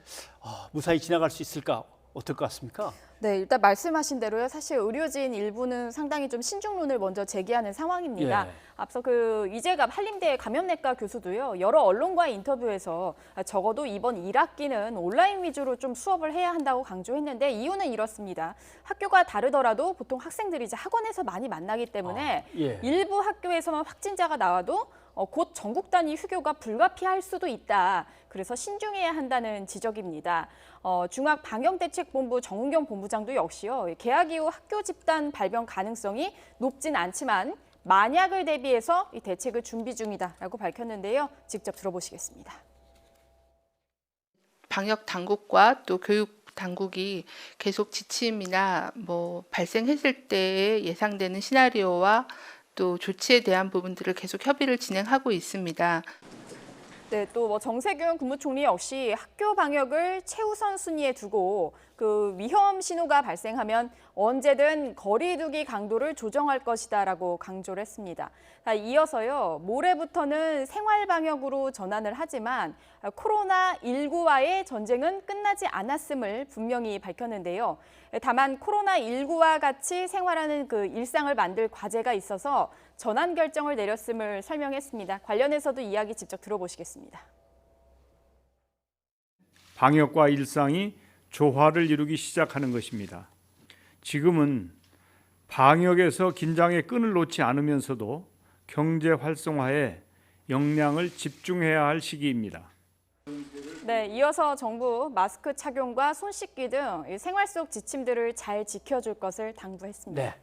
무사히 지나갈 수 있을까? 어떨 것 같습니까? 네, 일단 말씀하신 대로요. 사실 의료진 일부는 상당히 좀 신중론을 먼저 제기하는 상황입니다. 앞서 이재갑 한림대 감염내과 교수도요. 여러 언론과의 인터뷰에서 적어도 이번 1학기는 온라인 위주로 좀 수업을 해야 한다고 강조했는데 이유는 이렇습니다. 학교가 다르더라도 보통 학생들이 이제 학원에서 많이 만나기 때문에 일부 학교에서만 확진자가 나와도 곧 전국 단위 휴교가 불가피할 수도 있다. 그래서 신중해야 한다는 지적입니다. 중앙방역대책본부 정은경 본부장도 역시요. 개학 이후 학교 집단 발병 가능성이 높진 않지만 만약을 대비해서 이 대책을 준비 중이다라고 밝혔는데요. 직접 들어보시겠습니다. 방역 당국과 또 교육 당국이 계속 지침이나 발생했을 때 예상되는 시나리오와 또 조치에 대한 부분들을 계속 협의를 진행하고 있습니다. 네, 또 정세균 국무총리 역시 학교 방역을 최우선 순위에 두고 그 위험 신호가 발생하면 언제든 거리두기 강도를 조정할 것이다라고 강조를 했습니다. 이어서요, 모레부터는 생활 방역으로 전환을 하지만 코로나19와의 전쟁은 끝나지 않았음을 분명히 밝혔는데요. 다만 코로나19와 같이 생활하는 그 일상을 만들 과제가 있어서 전환 결정을 내렸음을 설명했습니다. 관련해서도 이야기 직접 들어보시겠습니다. 방역과 일상이 조화를 이루기 시작하는 것입니다. 지금은 방역에서 긴장의 끈을 놓지 않으면서도 경제 활성화에 역량을 집중해야 할 시기입니다. 네, 이어서 정부 마스크 착용과 손 씻기 등 생활 속 지침들을 잘 지켜줄 것을 당부했습니다. 네,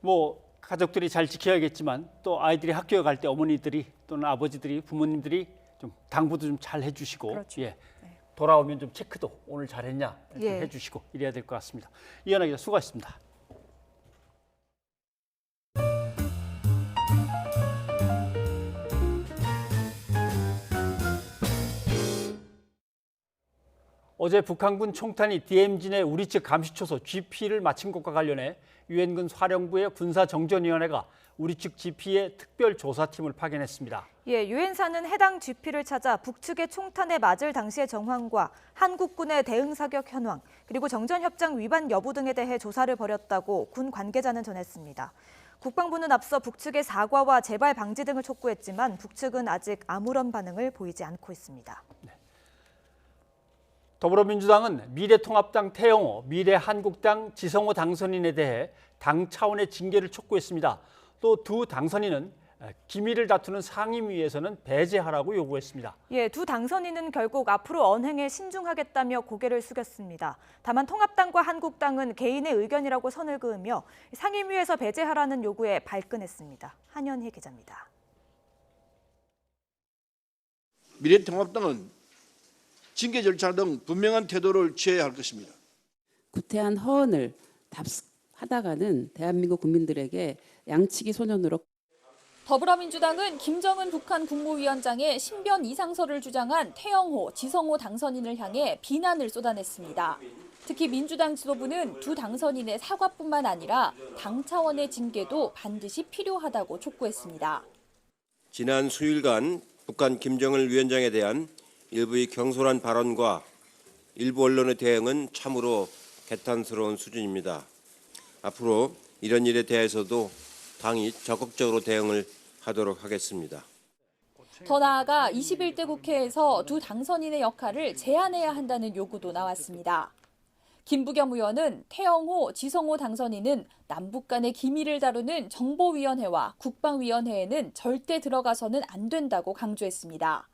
뭐 가족들이 잘 지켜야겠지만 또 아이들이 학교에 갈 때 어머니들이 또는 아버지들이 부모님들이 좀 당부도 좀 잘 해주시고 그렇죠. 예, 돌아오면 좀 체크도 오늘 잘했냐 좀 예. 해주시고 이래야 될 것 같습니다. 이현아 기자 수고하셨습니다. 어제 북한군 총탄이 DMZ 내 우리 측 감시초소 GP를 마친 것과 관련해 유엔군 사령부의 군사정전위원회가 우리 측 GP의 특별조사팀을 파견했습니다. 예, 유엔사는 해당 GP를 찾아 북측의 총탄에 맞을 당시의 정황과 한국군의 대응 사격 현황, 그리고 정전협정 위반 여부 등에 대해 조사를 벌였다고 군 관계자는 전했습니다. 국방부는 앞서 북측의 사과와 재발 방지 등을 촉구했지만 북측은 아직 아무런 반응을 보이지 않고 있습니다. 더불어민주당은 미래통합당 태영호, 미래한국당 지성호 당선인에 대해 당 차원의 징계를 촉구했습니다. 또 두 당선인은 기밀을 다투는 상임위에서는 배제하라고 요구했습니다. 예, 두 당선인은 결국 앞으로 언행에 신중하겠다며 고개를 숙였습니다. 다만 통합당과 한국당은 개인의 의견이라고 선을 그으며 상임위에서 배제하라는 요구에 발끈했습니다. 한현희 기자입니다. 미래통합당은 징계 절차 등 분명한 태도를 취해야 할 것입니다. 구태한 허언을 답습하다가는 대한민국 국민들에게 양치기 소년으로. 더불어민주당은 김정은 북한 국무위원장의 신변 이상설을 주장한 태영호, 지성호 당선인을 향해 비난을 쏟아냈습니다. 특히 민주당 지도부는 두 당선인의 사과뿐만 아니라 당 차원의 징계도 반드시 필요하다고 촉구했습니다. 지난 수일간 북한 김정은 위원장에 대한 일부의 경솔한 발언과 일부 언론의 대응은 참으로 개탄스러운 수준입니다. 앞으로 이런 일에 대해서도 당이 적극적으로 대응을 하도록 하겠습니다. 더 나아가 21대 국회에서 두 당선인의 역할을 제한해야 한다는 요구도 나왔습니다. 김부겸 의원은 태영호, 지성호 당선인은 남북 간의 기밀을 다루는 정보위원회와 국방위원회에는 절대 들어가서는 안 된다고 강조했습니다.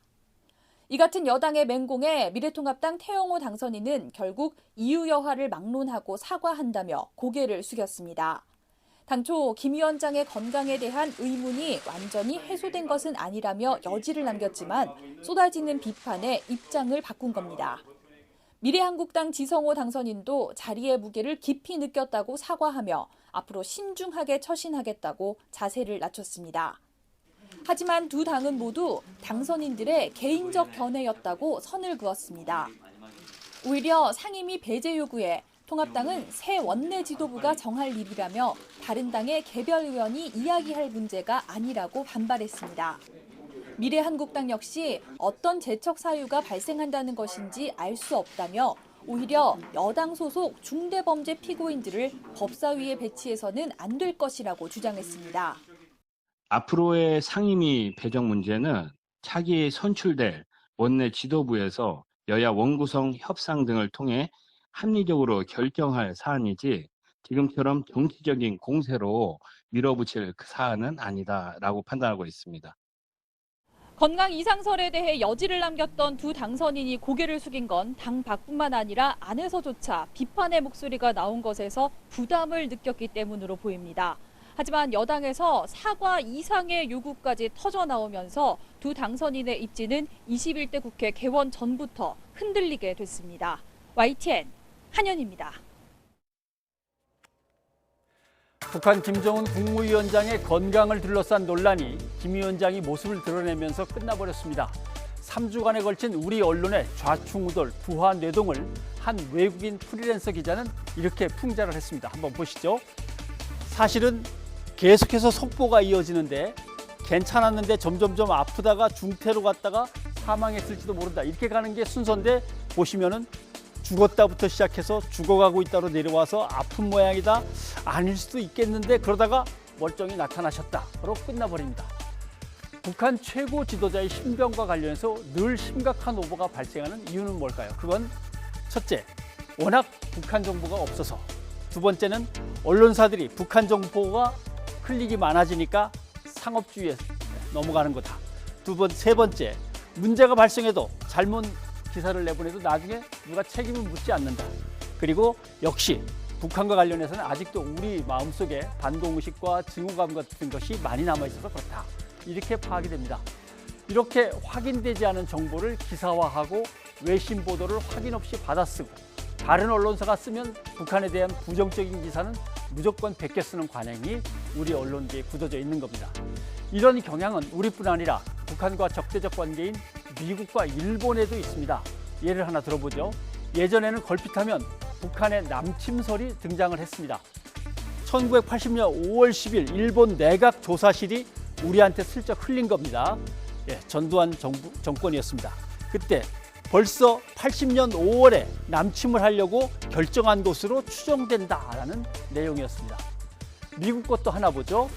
이 같은 여당의 맹공에 미래통합당 태영호 당선인은 결국 이유 여하를 막론하고 사과한다며 고개를 숙였습니다. 당초 김 위원장의 건강에 대한 의문이 완전히 해소된 것은 아니라며 여지를 남겼지만 쏟아지는 비판에 입장을 바꾼 겁니다. 미래한국당 지성호 당선인도 자리의 무게를 깊이 느꼈다고 사과하며 앞으로 신중하게 처신하겠다고 자세를 낮췄습니다. 하지만 두 당은 모두 당선인들의 개인적 견해였다고 선을 그었습니다. 오히려 상임위 배제 요구에 통합당은 새 원내 지도부가 정할 일이라며 다른 당의 개별 의원이 이야기할 문제가 아니라고 반발했습니다. 미래한국당 역시 어떤 재척 사유가 발생한다는 것인지 알 수 없다며 오히려 여당 소속 중대범죄 피고인들을 법사위에 배치해서는 안 될 것이라고 주장했습니다. 앞으로의 상임위 배정 문제는 차기 선출될 원내 지도부에서 여야 원구성 협상 등을 통해 합리적으로 결정할 사안이지 지금처럼 정치적인 공세로 밀어붙일 사안은 아니다라고 판단하고 있습니다. 건강 이상설에 대해 여지를 남겼던 두 당선인이 고개를 숙인 건 당 밖뿐만 아니라 안에서조차 비판의 목소리가 나온 것에서 부담을 느꼈기 때문으로 보입니다. 하지만 여당에서 사과 이상의 요구까지 터져나오면서 두 당선인의 입지는 21대 국회 개원 전부터 흔들리게 됐습니다. YTN 한현입니다. 북한 김정은 국무위원장의 건강을 둘러싼 논란이 김 위원장이 모습을 드러내면서 끝나버렸습니다. 3주간에 걸친 우리 언론의 좌충우돌, 부하 뇌동을 한 외국인 프리랜서 기자는 이렇게 풍자를 했습니다. 한번 보시죠. 사실은 계속해서 속보가 이어지는데 괜찮았는데 점점점 아프다가 중태로 갔다가 사망했을지도 모른다. 이렇게 가는 게 순서인데 보시면은 죽었다부터 시작해서 죽어가고 있다로 내려와서 아픈 모양이다. 아닐 수도 있겠는데 그러다가 멀쩡히 나타나셨다로 끝나버립니다. 북한 최고 지도자의 신병과 관련해서 늘 심각한 오보가 발생하는 이유는 뭘까요? 그건 첫째, 워낙 북한 정보가 없어서. 두 번째는 언론사들이 북한 정보가 클릭이 많아지니까 상업주의에 넘어가는 거다. 세 번째, 문제가 발생해도 잘못 기사를 내보내도 나중에 누가 책임을 묻지 않는다. 그리고 역시 북한과 관련해서는 아직도 우리 마음속에 반동의식과 증오감 같은 것이 많이 남아있어서 그렇다. 이렇게 파악이 됩니다. 이렇게 확인되지 않은 정보를 기사화하고 외신 보도를 확인 없이 받아쓰고 다른 언론사가 쓰면 북한에 대한 부정적인 기사는 무조건 베껴 쓰는 관행이 우리 언론계에 굳어져 있는 겁니다. 이런 경향은 우리뿐 아니라 북한과 적대적 관계인 미국과 일본에도 있습니다. 예를 하나 들어보죠. 예전에는 걸핏하면 북한의 남침설이 등장을 했습니다. 1980년 5월 10일 일본 내각 조사실이 우리한테 슬쩍 흘린 겁니다. 전두환 정권이었습니다. 그때 벌써 80년 5월에 남침을 하려고 결정한 것으로 추정된다라는 내용이었습니다. 미국 것도 하나 보죠.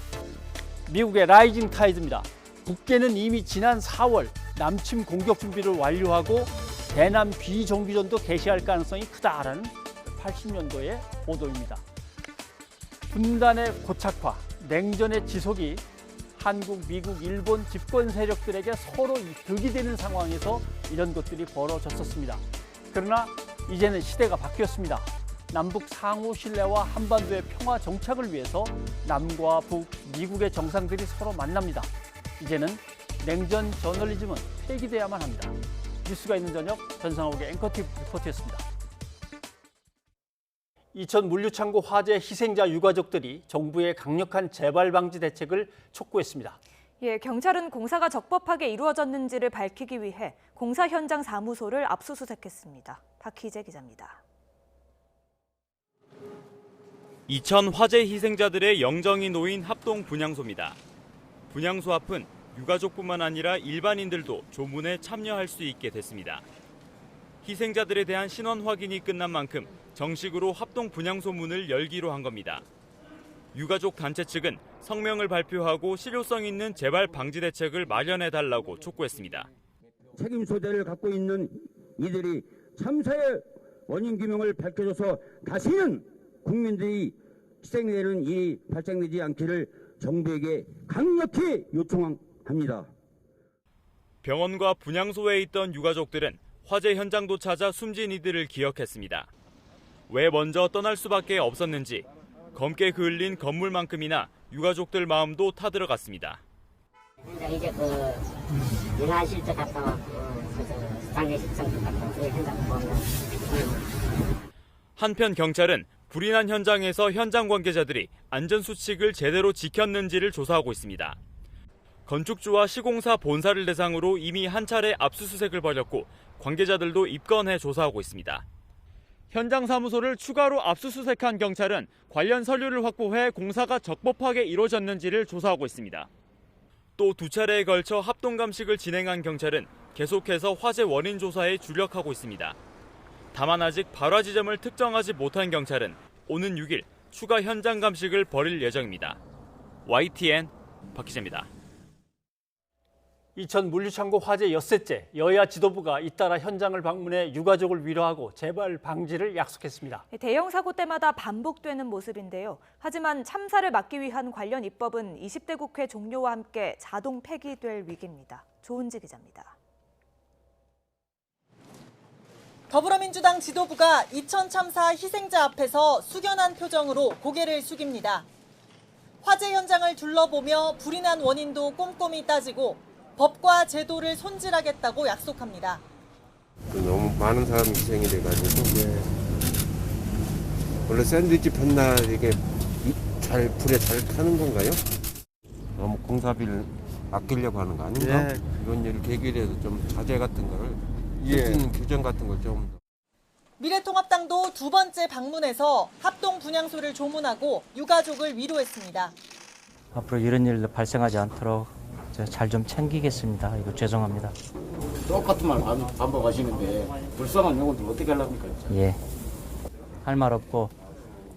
미국의 라이징 타이드입니다. 북계는 이미 지난 4월 남침 공격 준비를 완료하고 대남 비정규전도 개시할 가능성이 크다라는 80년도의 보도입니다. 분단의 고착화, 냉전의 지속이 한국, 미국, 일본 집권 세력들에게 서로 득이 되는 상황에서 이런 것들이 벌어졌었습니다. 그러나 이제는 시대가 바뀌었습니다. 남북 상호 신뢰와 한반도의 평화 정착을 위해서 남과 북, 미국의 정상들이 서로 만납니다. 이제는 냉전 저널리즘은 폐기돼야만 합니다. 뉴스가 있는 저녁 전상욱의 앵커팁 리포트였습니다. 이천 물류창고 화재 희생자 유가족들이 정부의 강력한 재발 방지 대책을 촉구했습니다. 경찰은 공사가 적법하게 이루어졌는지를 밝히기 위해 공사 현장 사무소를 압수수색했습니다. 박희재 기자입니다. 이천 화재 희생자들의 영정이 놓인 합동 분향소입니다. 분향소 앞은 유가족뿐만 아니라 일반인들도 조문에 참여할 수 있게 됐습니다. 희생자들에 대한 신원 확인이 끝난 만큼 정식으로 합동 분향소 문을 열기로 한 겁니다. 유가족 단체 측은 성명을 발표하고 실효성 있는 재발 방지 대책을 마련해달라고 촉구했습니다. 책임 소재를 갖고 있는 이들이 참사의 원인 규명을 밝혀줘서 다시는 국민들이 희생되는 일이 발생되지 않기를 정부에게 강력히 요청합니다. 병원과 분향소에 있던 유가족들은 화재 현장도 찾아 숨진 이들을 기억했습니다. 왜 먼저 떠날 수밖에 없었는지 검게 그을린 건물만큼이나 유가족들 마음도 타들어갔습니다. 이제 민화실 때 갔다 왔고 장례식장도 갔다 왔고 현장 보면. 한편 경찰은 불이 난 현장에서 현장 관계자들이 안전수칙을 제대로 지켰는지를 조사하고 있습니다. 건축주와 시공사 본사를 대상으로 이미 한 차례 압수수색을 벌였고 관계자들도 입건해 조사하고 있습니다. 현장 사무소를 추가로 압수수색한 경찰은 관련 서류를 확보해 공사가 적법하게 이루어졌는지를 조사하고 있습니다. 또 두 차례에 걸쳐 합동감식을 진행한 경찰은 계속해서 화재 원인 조사에 주력하고 있습니다. 다만 아직 발화 지점을 특정하지 못한 경찰은 오는 6일 추가 현장 감식을 벌일 예정입니다. YTN 박희재입니다. 이천 물류창고 화재 엿새째 여야 지도부가 잇따라 현장을 방문해 유가족을 위로하고 재발 방지를 약속했습니다. 대형 사고 때마다 반복되는 모습인데요. 하지만 참사를 막기 위한 관련 입법은 20대 국회 종료와 함께 자동 폐기될 위기입니다. 조은지 기자입니다. 더불어민주당 지도부가 이천 참사 희생자 앞에서 숙연한 표정으로 고개를 숙입니다. 화재 현장을 둘러보며 불이 난 원인도 꼼꼼히 따지고 법과 제도를 손질하겠다고 약속합니다. 너무 많은 사람이 희생이 돼가지고 원래 샌드위치 폈나 이게 불에 잘 타는 건가요? 너무 공사비를 아끼려고 하는 거 아닌가? 이런 일을 계기로 해서 좀 자제 같은 거를 규정 같은 걸 좀. 미래통합당도 두 번째 방문해서 합동 분향소를 조문하고 유가족을 위로했습니다. 앞으로 이런 일도 발생하지 않도록 잘 좀 챙기겠습니다. 이거 죄송합니다. 똑같은 말 반복하시는데 불쌍한 영혼들 어떻게 하려니까? 예. 할 말 없고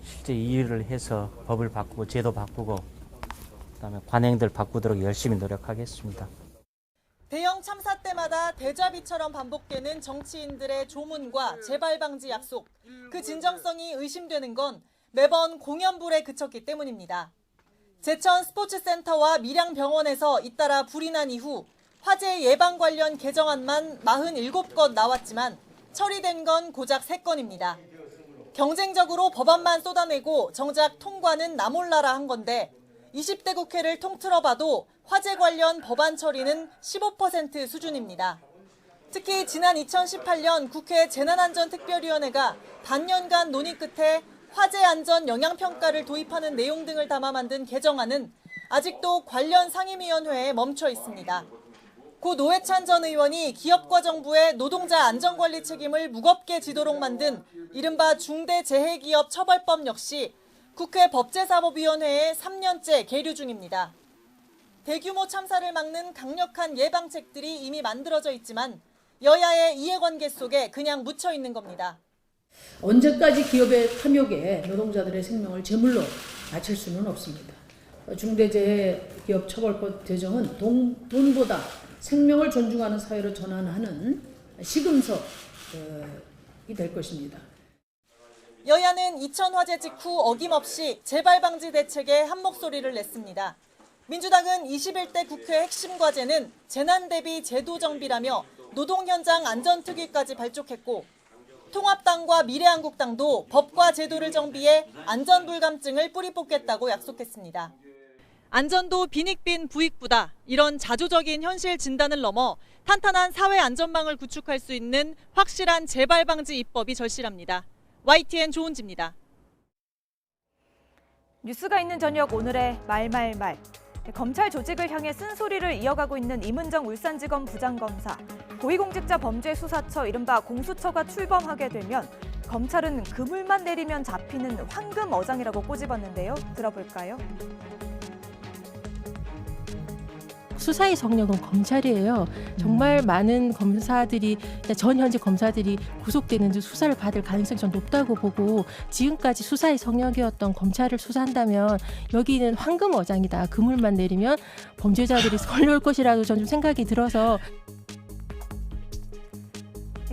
실제 이 일을 해서 법을 바꾸고 제도 바꾸고 그다음에 관행들 바꾸도록 열심히 노력하겠습니다. 대형 참사 때마다 대자비처럼 반복되는 정치인들의 조문과 재발 방지 약속. 그 진정성이 의심되는 건 매번 공연불에 그쳤기 때문입니다. 제천 스포츠센터와 밀양병원에서 잇따라 불이 난 이후 화재 예방 관련 개정안만 47건 나왔지만 처리된 건 고작 3건입니다. 경쟁적으로 법안만 쏟아내고 정작 통과는 나 몰라라 한 건데 20대 국회를 통틀어봐도 화재 관련 법안 처리는 15% 수준입니다. 특히 지난 2018년 국회 재난안전특별위원회가 반년간 논의 끝에 화재 안전 영향평가를 도입하는 내용 등을 담아 만든 개정안은 아직도 관련 상임위원회에 멈춰 있습니다. 고 노회찬 전 의원이 기업과 정부의 노동자 안전관리 책임을 무겁게 지도록 만든 이른바 중대재해기업 처벌법 역시 국회 법제사법위원회에 3년째 계류 중입니다. 대규모 참사를 막는 강력한 예방책들이 이미 만들어져 있지만 여야의 이해관계 속에 그냥 묻혀 있는 겁니다. 언제까지 기업의 탐욕에 노동자들의 생명을 제물로 바칠 수는 없습니다. 중대재해기업처벌법 제정은 돈보다 생명을 존중하는 사회로 전환하는 시금석이 될 것입니다. 여야는 이천 화재 직후 어김없이 재발 방지 대책에 한 목소리를 냈습니다. 민주당은 21대 국회 핵심 과제는 재난 대비 제도 정비라며 노동 현장 안전특위까지 발족했고 통합당과 미래한국당도 법과 제도를 정비해 안전불감증을 뿌리 뽑겠다고 약속했습니다. 안전도 빈익빈 부익부다. 이런 자조적인 현실 진단을 넘어 탄탄한 사회 안전망을 구축할 수 있는 확실한 재발 방지 입법이 절실합니다. YTN 조은지입니다. 뉴스가 있는 저녁 오늘의 말말말. 검찰 조직을 향해 쓴소리를 이어가고 있는 임은정 울산지검 부장검사. 고위공직자범죄수사처 이른바 공수처가 출범하게 되면 검찰은 그물만 내리면 잡히는 황금어장이라고 꼬집었는데요. 들어볼까요? 수사의 성역은 검찰이에요. 정말 많은 검사들이 전 현직 검사들이 구속되는 수사를 받을 가능성이 좀 높다고 보고 지금까지 수사의 성역이었던 검찰을 수사한다면 여기는 황금어장이다. 그물만 내리면 범죄자들이 걸려올 것이라고 저는 좀 생각이 들어서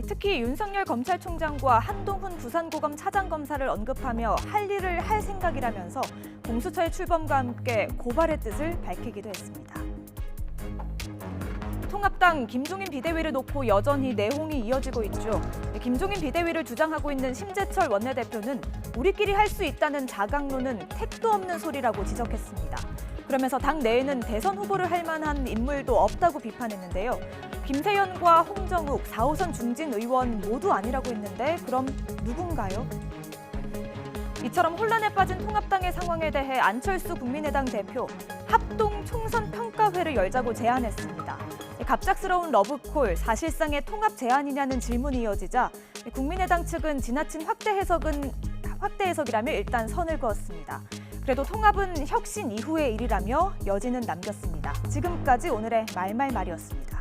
특히 윤석열 검찰총장과 한동훈 부산고검 차장검사를 언급하며 할 일을 할 생각이라면서 공수처의 출범과 함께 고발의 뜻을 밝히기도 했습니다. 통합당 김종인 비대위를 놓고 여전히 내홍이 이어지고 있죠. 김종인 비대위를 주장하고 있는 심재철 원내대표는 우리끼리 할 수 있다는 자강론은 택도 없는 소리라고 지적했습니다. 그러면서 당 내에는 대선 후보를 할 만한 인물도 없다고 비판했는데요. 김세연과 홍정욱, 4호선 중진 의원 모두 아니라고 했는데 그럼 누군가요? 이처럼 혼란에 빠진 통합당의 상황에 대해 안철수 국민의당 대표 합동 총선 평가회를 열자고 제안했습니다. 갑작스러운 러브콜, 사실상의 통합 제안이냐는 질문이 이어지자 국민의당 측은 지나친 확대 해석이라며 일단 선을 그었습니다. 그래도 통합은 혁신 이후의 일이라며 여지는 남겼습니다. 지금까지 오늘의 말말말이었습니다.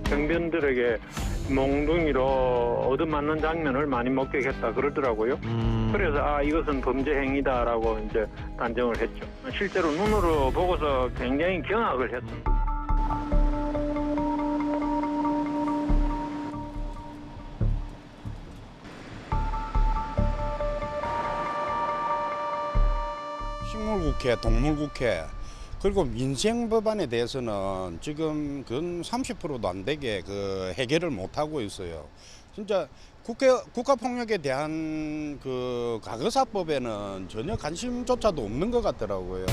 경비원들에게 몽둥이로 얻어맞는 장면을 많이 목격했다 그러더라고요. 그래서 이것은 범죄 행위다라고 이제 단정을 했죠. 실제로 눈으로 보고서 굉장히 경악을 했습니다. 식물국회, 동물국회 그리고 민생 법안에 대해서는 지금 근 30%도 안 되게 해결을 못 하고 있어요. 진짜 국가폭력에 대한 그 과거사법에는 전혀 관심조차도 없는 것 같더라고요.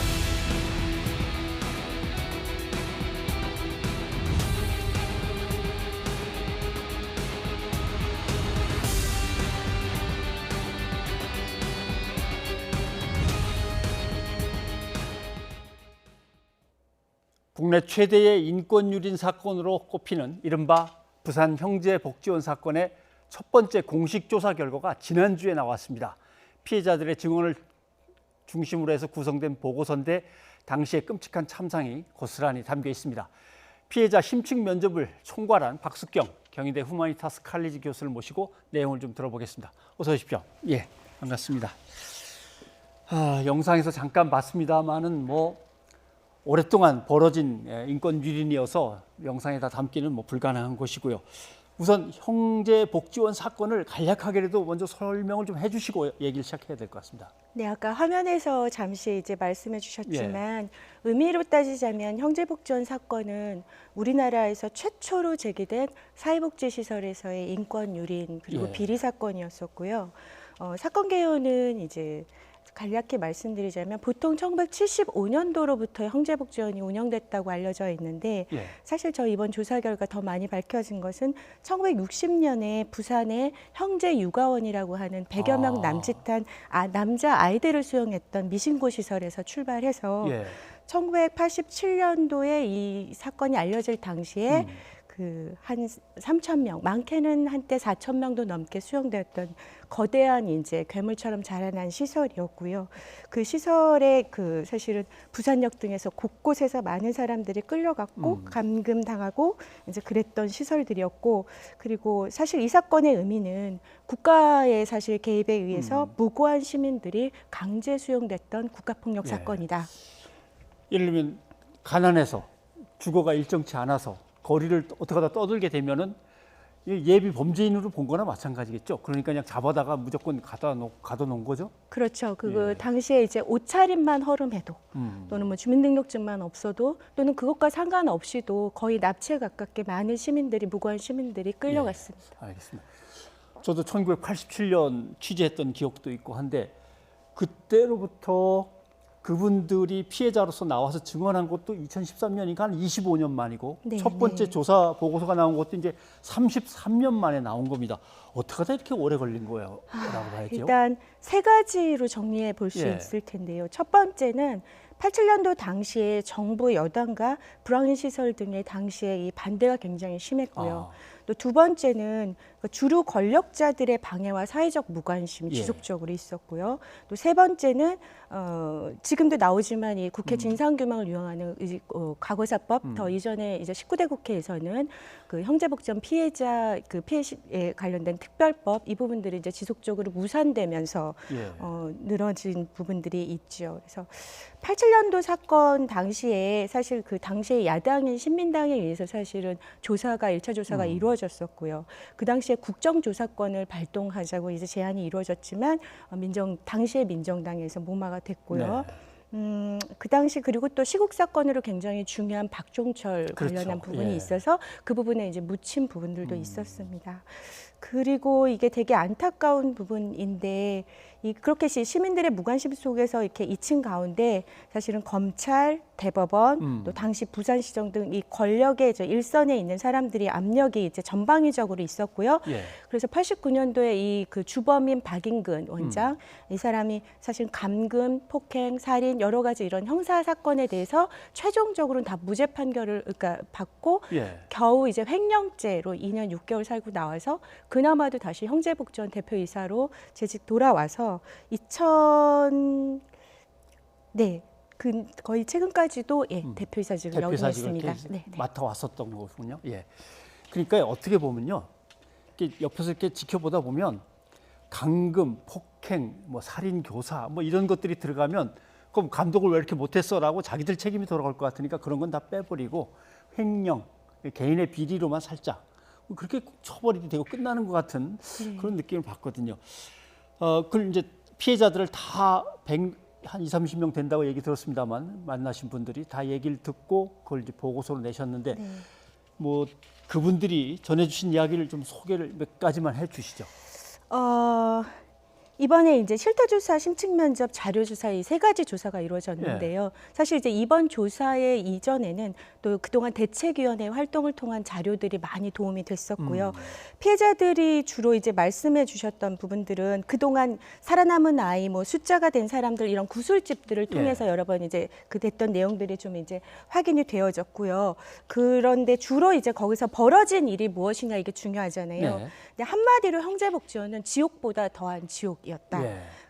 국내 최대의 인권유린 사건으로 꼽히는 이른바 부산 형제복지원 사건의 첫 번째 공식 조사 결과가 지난주에 나왔습니다. 피해자들의 증언을 중심으로 해서 구성된 보고서인데 당시의 끔찍한 참상이 고스란히 담겨 있습니다. 피해자 심층 면접을 총괄한 박숙경 경희대 후마니타스 칼리지 교수를 모시고 내용을 좀 들어보겠습니다. 어서 오십시오. 예, 반갑습니다. 영상에서 잠깐 봤습니다만은 오랫동안 벌어진 인권 유린이어서 영상에 다 담기는 불가능한 것이고요. 우선 형제복지원 사건을 간략하게라도 먼저 설명을 좀 해주시고 얘기를 시작해야 될 것 같습니다. 네, 아까 화면에서 잠시 이제 말씀해 주셨지만 의미로 따지자면 형제복지원 사건은 우리나라에서 최초로 제기된 사회복지시설에서의 인권 유린 그리고 비리 사건이었었고요. 사건 개요는 이제 간략히 말씀드리자면 보통 1975년도로부터 형제복지원이 운영됐다고 알려져 있는데 사실 저희 이번 조사 결과 더 많이 밝혀진 것은 1960년에 부산의 형제육아원이라고 하는 100여 명 남짓한 남자 아이들을 수용했던 미신고 시설에서 출발해서 1987년도에 이 사건이 알려질 당시에 한 3,000명, 많게는 한때 4,000명도 넘게 수용되었던 거대한 이제 괴물처럼 자라난 시설이었고요. 그 시설에 사실은 부산역 등에서 곳곳에서 많은 사람들이 끌려갔고 감금당하고 이제 그랬던 시설들이었고, 그리고 사실 이 사건의 의미는 국가의 사실 개입에 의해서 무고한 시민들이 강제 수용됐던 국가폭력 사건이다. 예를 들면 가난해서 주거가 일정치 않아서 거리를 어떻게 하다 떠들게 되면은 예비 범죄인으로 본 거나 마찬가지겠죠. 그러니까 그냥 잡아다가 무조건 가둬놓은 거죠. 그렇죠. 당시에 이제 옷차림만 허름해도 또는 주민등록증만 없어도 또는 그것과 상관없이도 거의 납치에 가깝게 많은 시민들이, 무고한 시민들이 끌려갔습니다. 알겠습니다. 저도 1987년 취재했던 기억도 있고 한데 그때로부터 그분들이 피해자로서 나와서 증언한 것도 2013년이니까 한 25년 만이고 첫 번째 조사 보고서가 나온 것도 이제 33년 만에 나온 겁니다. 어떻게 하다 이렇게 오래 걸린 거예요? 라고 봐야죠. 일단 세 가지로 정리해 볼 수 있을 텐데요. 첫 번째는 87년도 당시에 정부 여당과 불황인 시설 등의 당시에 이 반대가 굉장히 심했고요. 또 두 번째는 주류 권력자들의 방해와 사회적 무관심이 지속적으로 있었고요. 또 세 번째는 지금도 나오지만 이 국회 진상규명을 유형하는 과거사법 더 이전에 이제 19대 국회에서는 그 형제복지원 피해자 피해에 관련된 특별법 이 부분들이 이제 지속적으로 무산되면서 늘어진 부분들이 있죠. 그래서 87년도 사건 당시에 사실 그 당시에 야당인 신민당에 의해서 사실은 조사가 1차 조사가 이루어졌었고요. 그 당시에 국정조사권을 발동하자고 이제 제안이 이루어졌지만 당시에 민정당에서 무마가 됐고요. 그 당시 그리고 또 시국 사건으로 굉장히 중요한 박종철 관련한 부분이 있어서 그 부분에 이제 묻힌 부분들도 있었습니다. 그리고 이게 되게 안타까운 부분인데 그렇게 시민들의 무관심 속에서 이렇게 잊힌 가운데 사실은 검찰, 대법원, 또 당시 부산시정 등 이 권력의 일선에 있는 사람들이 압력이 이제 전방위적으로 있었고요. 그래서 89년도에 이 주범인 박인근 원장 이 사람이 사실 감금, 폭행, 살인 여러 가지 이런 형사 사건에 대해서 최종적으로는 다 무죄 판결을 받고 겨우 이제 횡령죄로 2년 6개월 살고 나와서 그나마도 다시 형제복지원 대표이사로 재직 돌아와서 거의 최근까지도 대표이사직을 역임했습니다. 맡아왔었던 거군요. 그러니까 어떻게 보면요, 옆에서 이렇게 지켜보다 보면 감금, 폭행, 살인, 교사 이런 것들이 들어가면 그럼 감독을 왜 이렇게 못했어라고 자기들 책임이 돌아갈 것 같으니까 그런 건 다 빼버리고 횡령, 개인의 비리로만 살짝 그렇게 처벌이 되고 끝나는 것 같은 그런 느낌을 받거든요. 그걸 이제 피해자들을 다 한 20, 30명 된다고 얘기 들었습니다만 만나신 분들이 다 얘기를 듣고 그걸 이제 보고서로 내셨는데 뭐 그분들이 전해주신 이야기를 좀 소개를 몇 가지만 해주시죠. 이번에 이제 실태조사, 심층면접, 자료조사 이 세 가지 조사가 이루어졌는데요. 사실 이제 이번 조사의 이전에는 또 그동안 대책위원회 활동을 통한 자료들이 많이 도움이 됐었고요. 피해자들이 주로 이제 말씀해 주셨던 부분들은 그동안 살아남은 아이, 뭐 숫자가 된 사람들 이런 구술집들을 통해서 여러 번 이제 그 됐던 내용들이 좀 이제 확인이 되어졌고요. 그런데 주로 이제 거기서 벌어진 일이 무엇이냐 이게 중요하잖아요. 근데 한마디로 형제복지원은 지옥보다 더한 지옥이었다.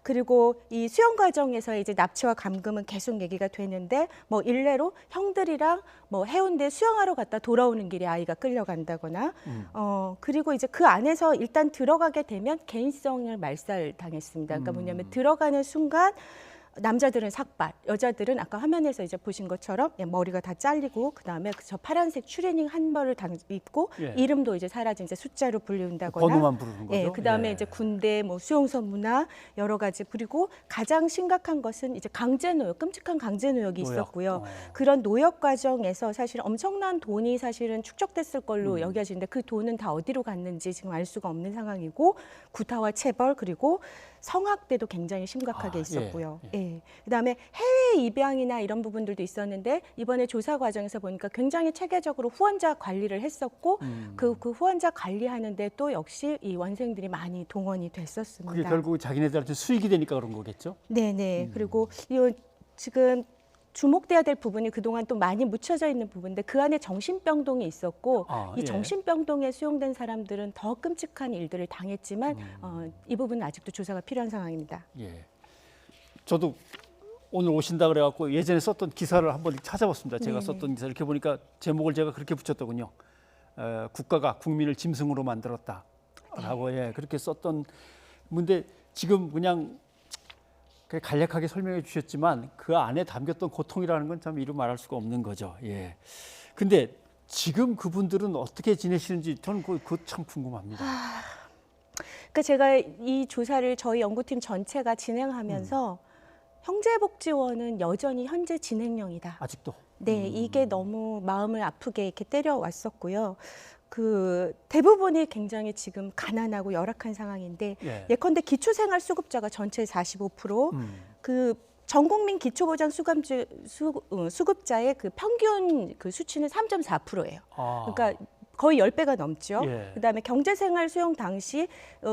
그리고 이 수용 과정에서 이제 납치와 감금은 계속 얘기가 되는데 뭐 일례로 형들이랑 뭐 해운대 수영하러 갔다 돌아오는 길에 아이가 끌려간다거나 그리고 이제 그 안에서 일단 들어가게 되면 개인성을 말살당했습니다. 그러니까 뭐냐면 들어가는 순간 남자들은 삭발, 여자들은 아까 화면에서 이제 보신 것처럼 머리가 다 잘리고 그다음에 저 파란색 추리닝 한 벌을 입고 이름도 이제 사라진 이제 숫자로 불린다거나 번호만 부르는 거죠. 그다음에 이제 군대 뭐 수용소 문화 여러 가지 그리고 가장 심각한 것은 이제 강제노역, 끔찍한 강제노역이 있었고요. 그런 노역 과정에서 사실 엄청난 돈이 사실은 축적됐을 걸로 여겨지는데 그 돈은 다 어디로 갔는지 지금 알 수가 없는 상황이고 구타와 체벌 그리고 성학대도 굉장히 심각하게 있었고요. 그다음에 해외 입양이나 이런 부분들도 있었는데 이번에 조사 과정에서 보니까 굉장히 체계적으로 후원자 관리를 했었고 그 후원자 관리하는데 또 역시 이 원생들이 많이 동원이 됐었습니다. 그게 결국 자기네들한테 수익이 되니까 그런 거겠죠? 네네. 그리고 이 지금 주목돼야 될 부분이 그동안 또 많이 묻혀져 있는 부분인데 그 안에 정신병동이 있었고 이 정신병동에 수용된 사람들은 더 끔찍한 일들을 당했지만 이 부분은 아직도 조사가 필요한 상황입니다. 저도 오늘 오신다 그래갖고 예전에 썼던 기사를 한번 찾아봤습니다. 제가 썼던 기사 이렇게 보니까 제목을 제가 그렇게 붙였더군요. 국가가 국민을 짐승으로 만들었다라고 그렇게 썼던 건데 지금 그냥 간략하게 설명해 주셨지만 그 안에 담겼던 고통이라는 건 참 이루 말할 수가 없는 거죠. 근데 지금 그분들은 어떻게 지내시는지 저는 그거 참 궁금합니다. 그러니까 제가 이 조사를 저희 연구팀 전체가 진행하면서 형제복지원은 여전히 현재 진행형이다. 아직도? 네, 이게 너무 마음을 아프게 이렇게 때려왔었고요. 그 대부분이 굉장히 지금 가난하고 열악한 상황인데 예컨대 기초생활수급자가 전체의 45%, 그 전국민 기초보장 수급자의 그 평균 그 수치는 3.4%예요. 그러니까 거의 10배가 넘죠. 그다음에 경제생활 수용 당시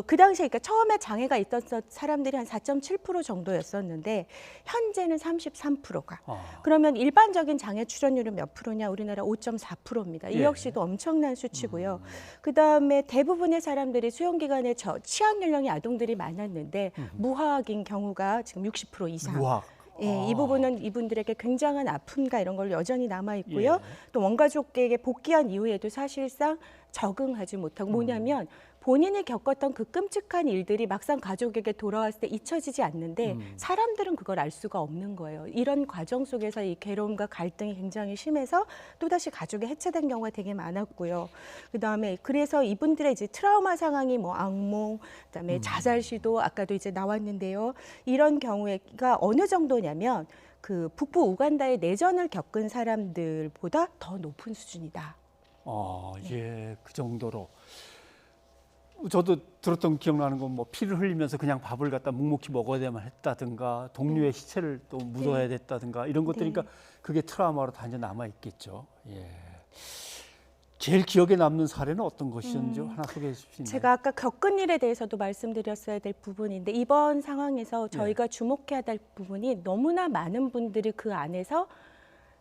그 당시에 그러니까 처음에 장애가 있던 사람들이 한 4.7% 정도였었는데 현재는 33%가. 그러면 일반적인 장애 출연율은 몇 프로냐? 우리나라 5.4%입니다. 이 역시도 엄청난 수치고요. 그다음에 대부분의 사람들이 수용 기간에 취학 연령의 아동들이 많았는데 무학인 경우가 지금 60% 이상. 무학. 이 부분은 이분들에게 굉장한 아픔과 이런 걸 여전히 남아있고요. 또 원가족에게 복귀한 이후에도 사실상 적응하지 못하고 뭐냐면 본인이 겪었던 그 끔찍한 일들이 막상 가족에게 돌아왔을 때 잊혀지지 않는데 사람들은 그걸 알 수가 없는 거예요. 이런 과정 속에서 이 괴로움과 갈등이 굉장히 심해서 또다시 가족이 해체된 경우가 되게 많았고요. 그다음에 그래서 이분들의 이제 트라우마 상황이 뭐 악몽, 그다음에 자살 시도 아까도 이제 나왔는데요. 이런 경우가 어느 정도냐면 그 북부 우간다의 내전을 겪은 사람들보다 더 높은 수준이다. 그 정도로. 저도 들었던 기억나는 건 뭐 피를 흘리면서 그냥 밥을 갖다 묵묵히 먹어야만 했다든가 동료의 시체를 또 묻어야 됐다든가 이런 것들이니까 그게 트라우마로 단지 남아 있겠죠. 제일 기억에 남는 사례는 어떤 것이었는지 하나 소개해 주실 수 있나요? 제가 아까 겪은 일에 대해서도 말씀드렸어야 될 부분인데 이번 상황에서 저희가 주목해야 될 부분이 너무나 많은 분들이 그 안에서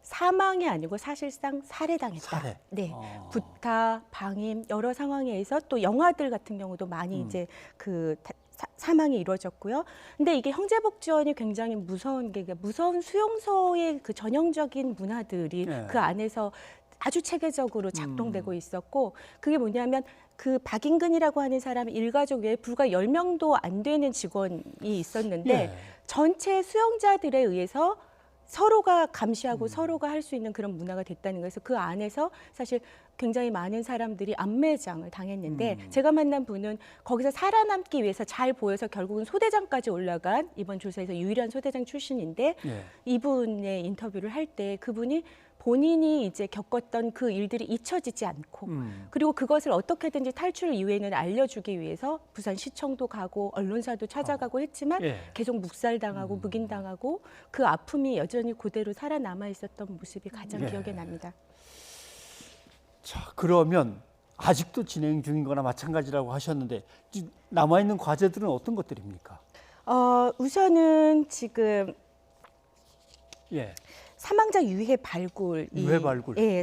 사망이 아니고 사실상 살해당했다. 네, 구타, 방임 여러 상황에 의해서 또 영아들 같은 경우도 많이 이제 그 사망이 이루어졌고요. 근데 이게 형제복지원이 굉장히 무서운 게 무서운 수용소의 그 전형적인 문화들이 그 안에서 아주 체계적으로 작동되고 있었고 그게 뭐냐면 그 박인근이라고 하는 사람이 일가족 외에 불과 10명도 안 되는 직원이 있었는데 전체 수용자들에 의해서 서로가 감시하고 서로가 할 수 있는 그런 문화가 됐다는 거에서 그 안에서 사실 굉장히 많은 사람들이 안매장을 당했는데 제가 만난 분은 거기서 살아남기 위해서 잘 보여서 결국은 소대장까지 올라간 이번 조사에서 유일한 소대장 출신인데 이분의 인터뷰를 할 때 그분이 본인이 이제 겪었던 그 일들이 잊혀지지 않고 그리고 그것을 어떻게든지 탈출 이후에는 알려주기 위해서 부산시청도 가고 언론사도 찾아가고 했지만 계속 묵살당하고 묵인당하고 그 아픔이 여전히 그대로 살아남아 있었던 모습이 가장 기억에 납니다. 자, 그러면 아직도 진행 중인 거나 마찬가지라고 하셨는데 남아있는 과제들은 어떤 것들입니까? 우선은 지금 사망자 유해 발굴,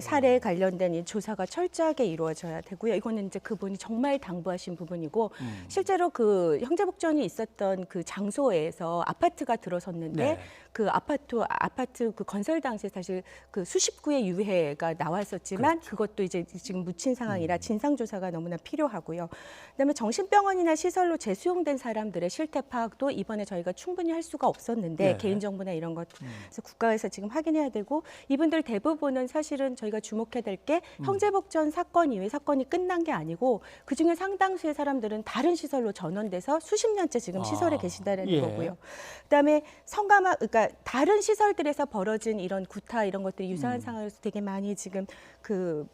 사례에 관련된 이 조사가 철저하게 이루어져야 되고요. 이거는 이제 그분이 정말 당부하신 부분이고 실제로 그 형제복전이 있었던 그 장소에서 아파트가 들어섰는데 그 아파트 그 건설 당시에 사실 그 수십 구의 유해가 나왔었지만 그것도 이제 지금 묻힌 상황이라 진상 조사가 너무나 필요하고요. 그다음에 정신병원이나 시설로 재수용된 사람들의 실태 파악도 이번에 저희가 충분히 할 수가 없었는데 개인정보나 이런 것 그래서 국가에서 지금 확인해야 되고 이분들 대부분은 사실은 저희가 주목해야 될 게 형제복전 사건 이후에 사건이 끝난 게 아니고 그중에 상당수의 사람들은 다른 시설로 전원돼서 수십 년째 지금 시설에 계시다는 거고요. 그다음에 성감화 그러니까 다른 시설들에서 벌어진 이런 구타 이런 것들이 유사한 상황에서 되게 많이 지금 그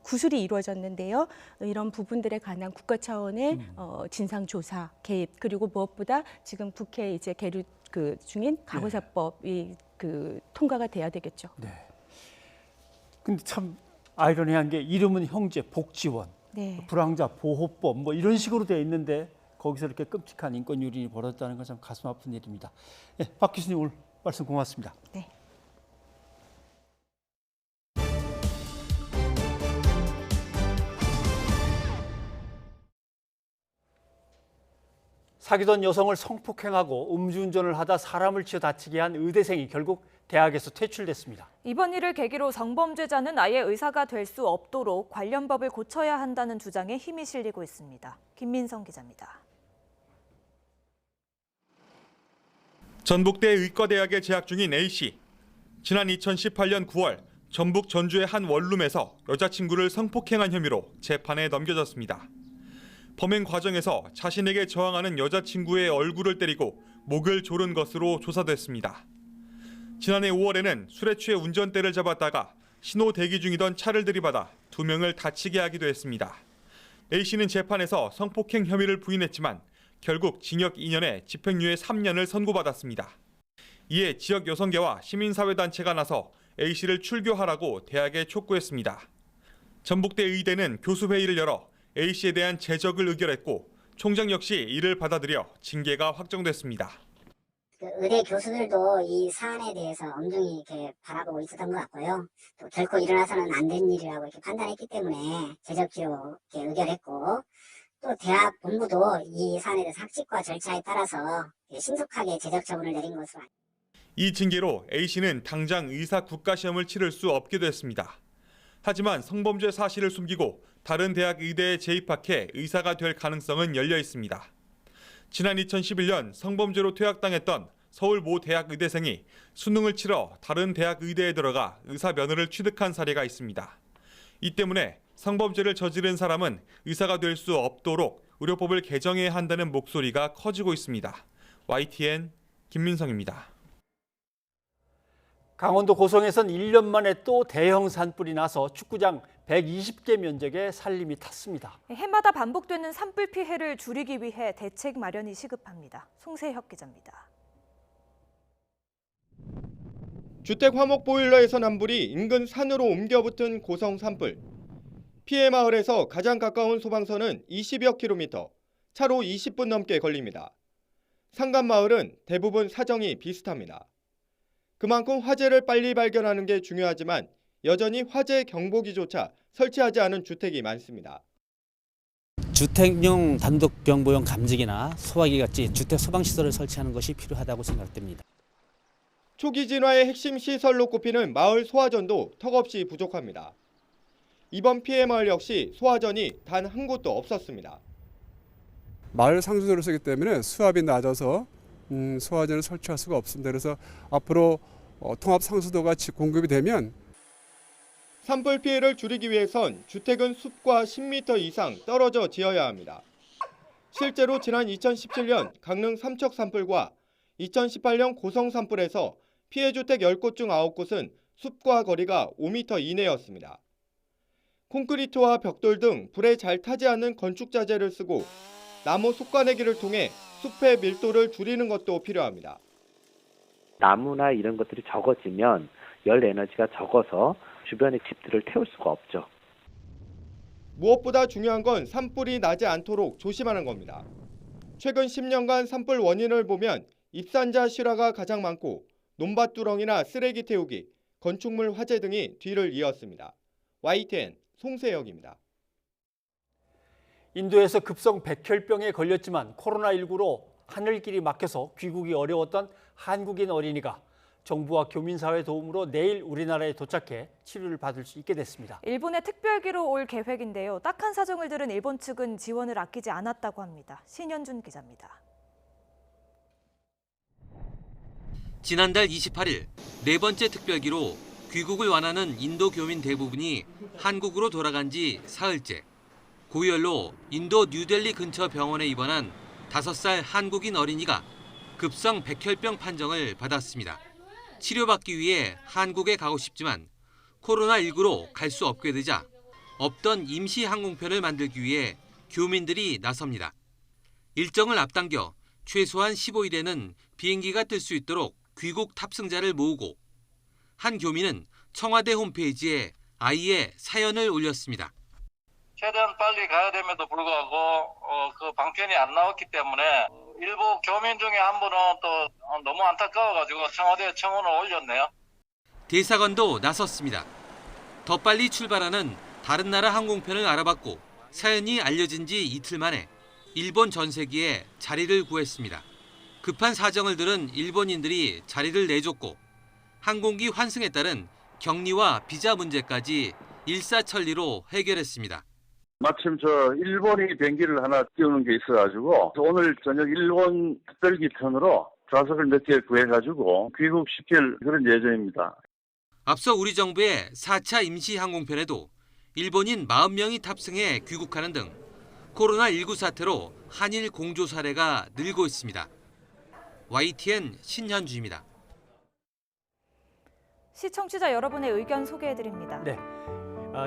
구술이 이루어졌는데요. 이런 부분들에 관한 국가 차원의 진상 조사 개입 그리고 무엇보다 지금 국회 이제 계류 중인 가구사법이 통과가 돼야 되겠죠. 네. 근데 참 아이러니한 게 이름은 형제 복지원, 불황자 보호법 뭐 이런 식으로 되어 있는데 거기서 이렇게 끔찍한 인권 유린이 벌어졌다는 건 참 가슴 아픈 일입니다. 박 교수님 오늘 말씀 고맙습니다. 네. 사귀던 여성을 성폭행하고 음주운전을 하다 사람을 치어 다치게 한 의대생이 결국 대학에서 퇴출됐습니다. 이번 일을 계기로 성범죄자는 아예 의사가 될 수 없도록 관련 법을 고쳐야 한다는 주장에 힘이 실리고 있습니다. 김민성 기자입니다. 전북대 의과대학에 재학 중인 A씨. 지난 2018년 9월 전북 전주의 한 원룸에서 여자친구를 성폭행한 혐의로 재판에 넘겨졌습니다. 범행 과정에서 자신에게 저항하는 여자친구의 얼굴을 때리고 목을 조른 것으로 조사됐습니다. 지난해 5월에는 술에 취해 운전대를 잡았다가 신호 대기 중이던 차를 들이받아 2명을 다치게 하기도 했습니다. A씨는 재판에서 성폭행 혐의를 부인했지만 결국 징역 2년에 집행유예 3년을 선고받았습니다. 이에 지역 여성계와 시민사회단체가 나서 A씨를 출교하라고 대학에 촉구했습니다. 전북대 의대는 교수회의를 열어 A씨에 대한 제적을 의결했고 총장 역시 이를 받아들여 징계가 확정됐습니다. 의대 교수들도 이 사안에 대해서 엄중히 이렇게 바라보고 있었던 것 같고요. 또 결코 일어나서는 안 된 일이라고 이렇게 판단했기 때문에 제적기로 의결했고 또 대학 본부도 이 사안에 대해서 학칙과 절차에 따라서 신속하게 제적 처분을 내린 것으로. 이 징계로 A씨는 당장 의사 국가시험을 치를 수 없게 됐습니다. 하지만 성범죄 사실을 숨기고 다른 대학 의대에 재입학해 의사가 될 가능성은 열려 있습니다. 지난 2011년 성범죄로 퇴학당했던 서울 모 대학 의대생이 수능을 치러 다른 대학 의대에 들어가 의사 면허를 취득한 사례가 있습니다. 이 때문에 성범죄를 저지른 사람은 의사가 될 수 없도록 의료법을 개정해야 한다는 목소리가 커지고 있습니다. YTN 김민성입니다. 강원도 고성에선 1년 만에 또 대형 산불이 나서 축구장 120개 면적에 산림이 탔습니다. 해마다 반복되는 산불 피해를 줄이기 위해 대책 마련이 시급합니다. 송세혁 기자입니다. 주택 화목 보일러에서 난 불이 인근 산으로 옮겨 붙은 고성 산불. 피해 마을에서 가장 가까운 소방서는 20여 킬로미터, 차로 20분 넘게 걸립니다. 상간 마을은 대부분 사정이 비슷합니다. 그만큼 화재를 빨리 발견하는 게 중요하지만 여전히 화재 경보기조차 설치하지 않은 주택이 많습니다. 주택용 단독 경보용 감지기나 소화기 같이 주택 소방시설을 설치하는 것이 필요하다고 생각됩니다. 초기 진화의 핵심 시설로 꼽히는 마을 소화전도 턱없이 부족합니다. 이번 피해 마을 역시 소화전이 단 한 곳도 없었습니다. 마을 상수도를 쓰기 때문에 수압이 낮아서 소화전을 설치할 수가 없습니다. 그래서 앞으로 통합 상수도가 공급이 되면 산불 피해를 줄이기 위해선 주택은 숲과 10m 이상 떨어져 지어야 합니다. 실제로 지난 2017년 강릉 삼척 산불과 2018년 고성 산불에서 피해 주택 10곳 중 9곳은 숲과 거리가 5m 이내였습니다. 콘크리트와 벽돌 등 불에 잘 타지 않는 건축 자재를 쓰고 나무 속가내기를 통해 숲의 밀도를 줄이는 것도 필요합니다. 나무나 이런 것들이 적어지면 열 에너지가 적어서 주변의 집들을 태울 수가 없죠. 무엇보다 중요한 건 산불이 나지 않도록 조심하는 겁니다. 최근 10년간 산불 원인을 보면 입산자 실화가 가장 많고 논밭두렁이나 쓰레기 태우기, 건축물 화재 등이 뒤를 이었습니다. YTN 송세혁입니다. 인도에서 급성 백혈병에 걸렸지만 코로나19로 하늘길이 막혀서 귀국이 어려웠던 한국인 어린이가 정부와 교민사회 도움으로 내일 우리나라에 도착해 치료를 받을 수 있게 됐습니다. 일본에 특별기로 올 계획인데요. 딱한 사정을 들은 일본 측은 지원을 아끼지 않았다고 합니다. 신현준 기자입니다. 지난달 28일 네 번째 특별기로 귀국을 원하는 인도 교민 대부분이 한국으로 돌아간 지 사흘째. 고열로 인도 뉴델리 근처 병원에 입원한 5살 한국인 어린이가 급성 백혈병 판정을 받았습니다. 치료받기 위해 한국에 가고 싶지만 코로나19로 갈 수 없게 되자 없던 임시 항공편을 만들기 위해 교민들이 나섭니다. 일정을 앞당겨 최소한 15일에는 비행기가 뜰 수 있도록 귀국 탑승자를 모으고 한 교민은 청와대 홈페이지에 아이의 사연을 올렸습니다. 최대한 빨리 가야 됨에도 불구하고 그 방편이 안 나왔기 때문에 일부 교민 중에 한 분은 또 너무 안타까워가지고 청와대에 청원을 올렸네요. 대사관도 나섰습니다. 더 빨리 출발하는 다른 나라 항공편을 알아봤고 사연이 알려진 지 이틀 만에 일본 전세기에 자리를 구했습니다. 급한 사정을 들은 일본인들이 자리를 내줬고 항공기 환승에 따른 격리와 비자 문제까지 일사천리로 해결했습니다. 마침 일본이 비행기를 하나 띄우는 게 있어가지고 오늘 저녁 일본 특별기 편으로 좌석을 몇 개 구해가지고 귀국시킬 그런 예정입니다. 앞서 우리 정부의 4차 임시항공편에도 일본인 40명이 탑승해 귀국하는 등 코로나19 사태로 한일 공조 사례가 늘고 있습니다. YTN 신현주입니다. 시청자 여러분의 의견 소개해드립니다. 네,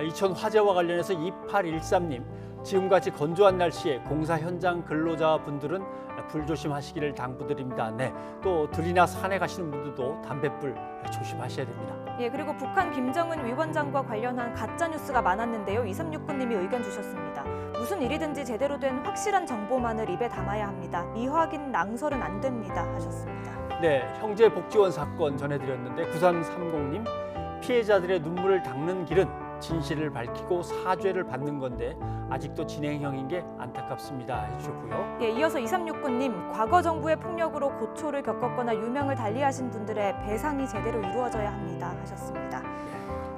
이천 화재와 관련해서 2813님, 지금같이 건조한 날씨에 공사 현장 근로자분들은 불조심하시기를 당부드립니다. 네, 또 들이나 산에 가시는 분들도 담뱃불 조심하셔야 됩니다. 예, 그리고 북한 김정은 위원장과 관련한 가짜 뉴스가 많았는데요. 2369님이 의견 주셨습니다. 무슨 일이든지 제대로 된 확실한 정보만을 입에 담아야 합니다. 미확인 낭설은 안 됩니다. 하셨습니다. 네, 형제복지원 사건 전해드렸는데 9330님, 피해자들의 눈물을 닦는 길은 진실을 밝히고 사죄를 받는 건데 아직도 진행형인 게 안타깝습니다 해주셨고요. 예, 이어서 2369님, 과거 정부의 폭력으로 고초를 겪었거나 유명을 달리하신 분들의 배상이 제대로 이루어져야 합니다 하셨습니다.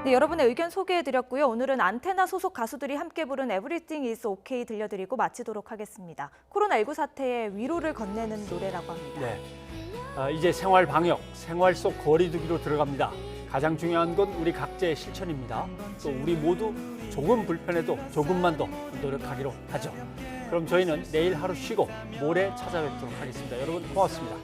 네, 여러분의 의견 소개해드렸고요. 오늘은 안테나 소속 가수들이 함께 부른 Everything is OK 들려드리고 마치도록 하겠습니다. 코로나19 사태에 위로를 건네는 노래라고 합니다. 네, 이제 생활 방역, 생활 속 거리 두기로 들어갑니다. 가장 중요한 건 우리 각자의 실천입니다. 또 우리 모두 조금 불편해도 조금만 더 노력하기로 하죠. 그럼 저희는 내일 하루 쉬고 모레 찾아뵙도록 하겠습니다. 여러분 고맙습니다.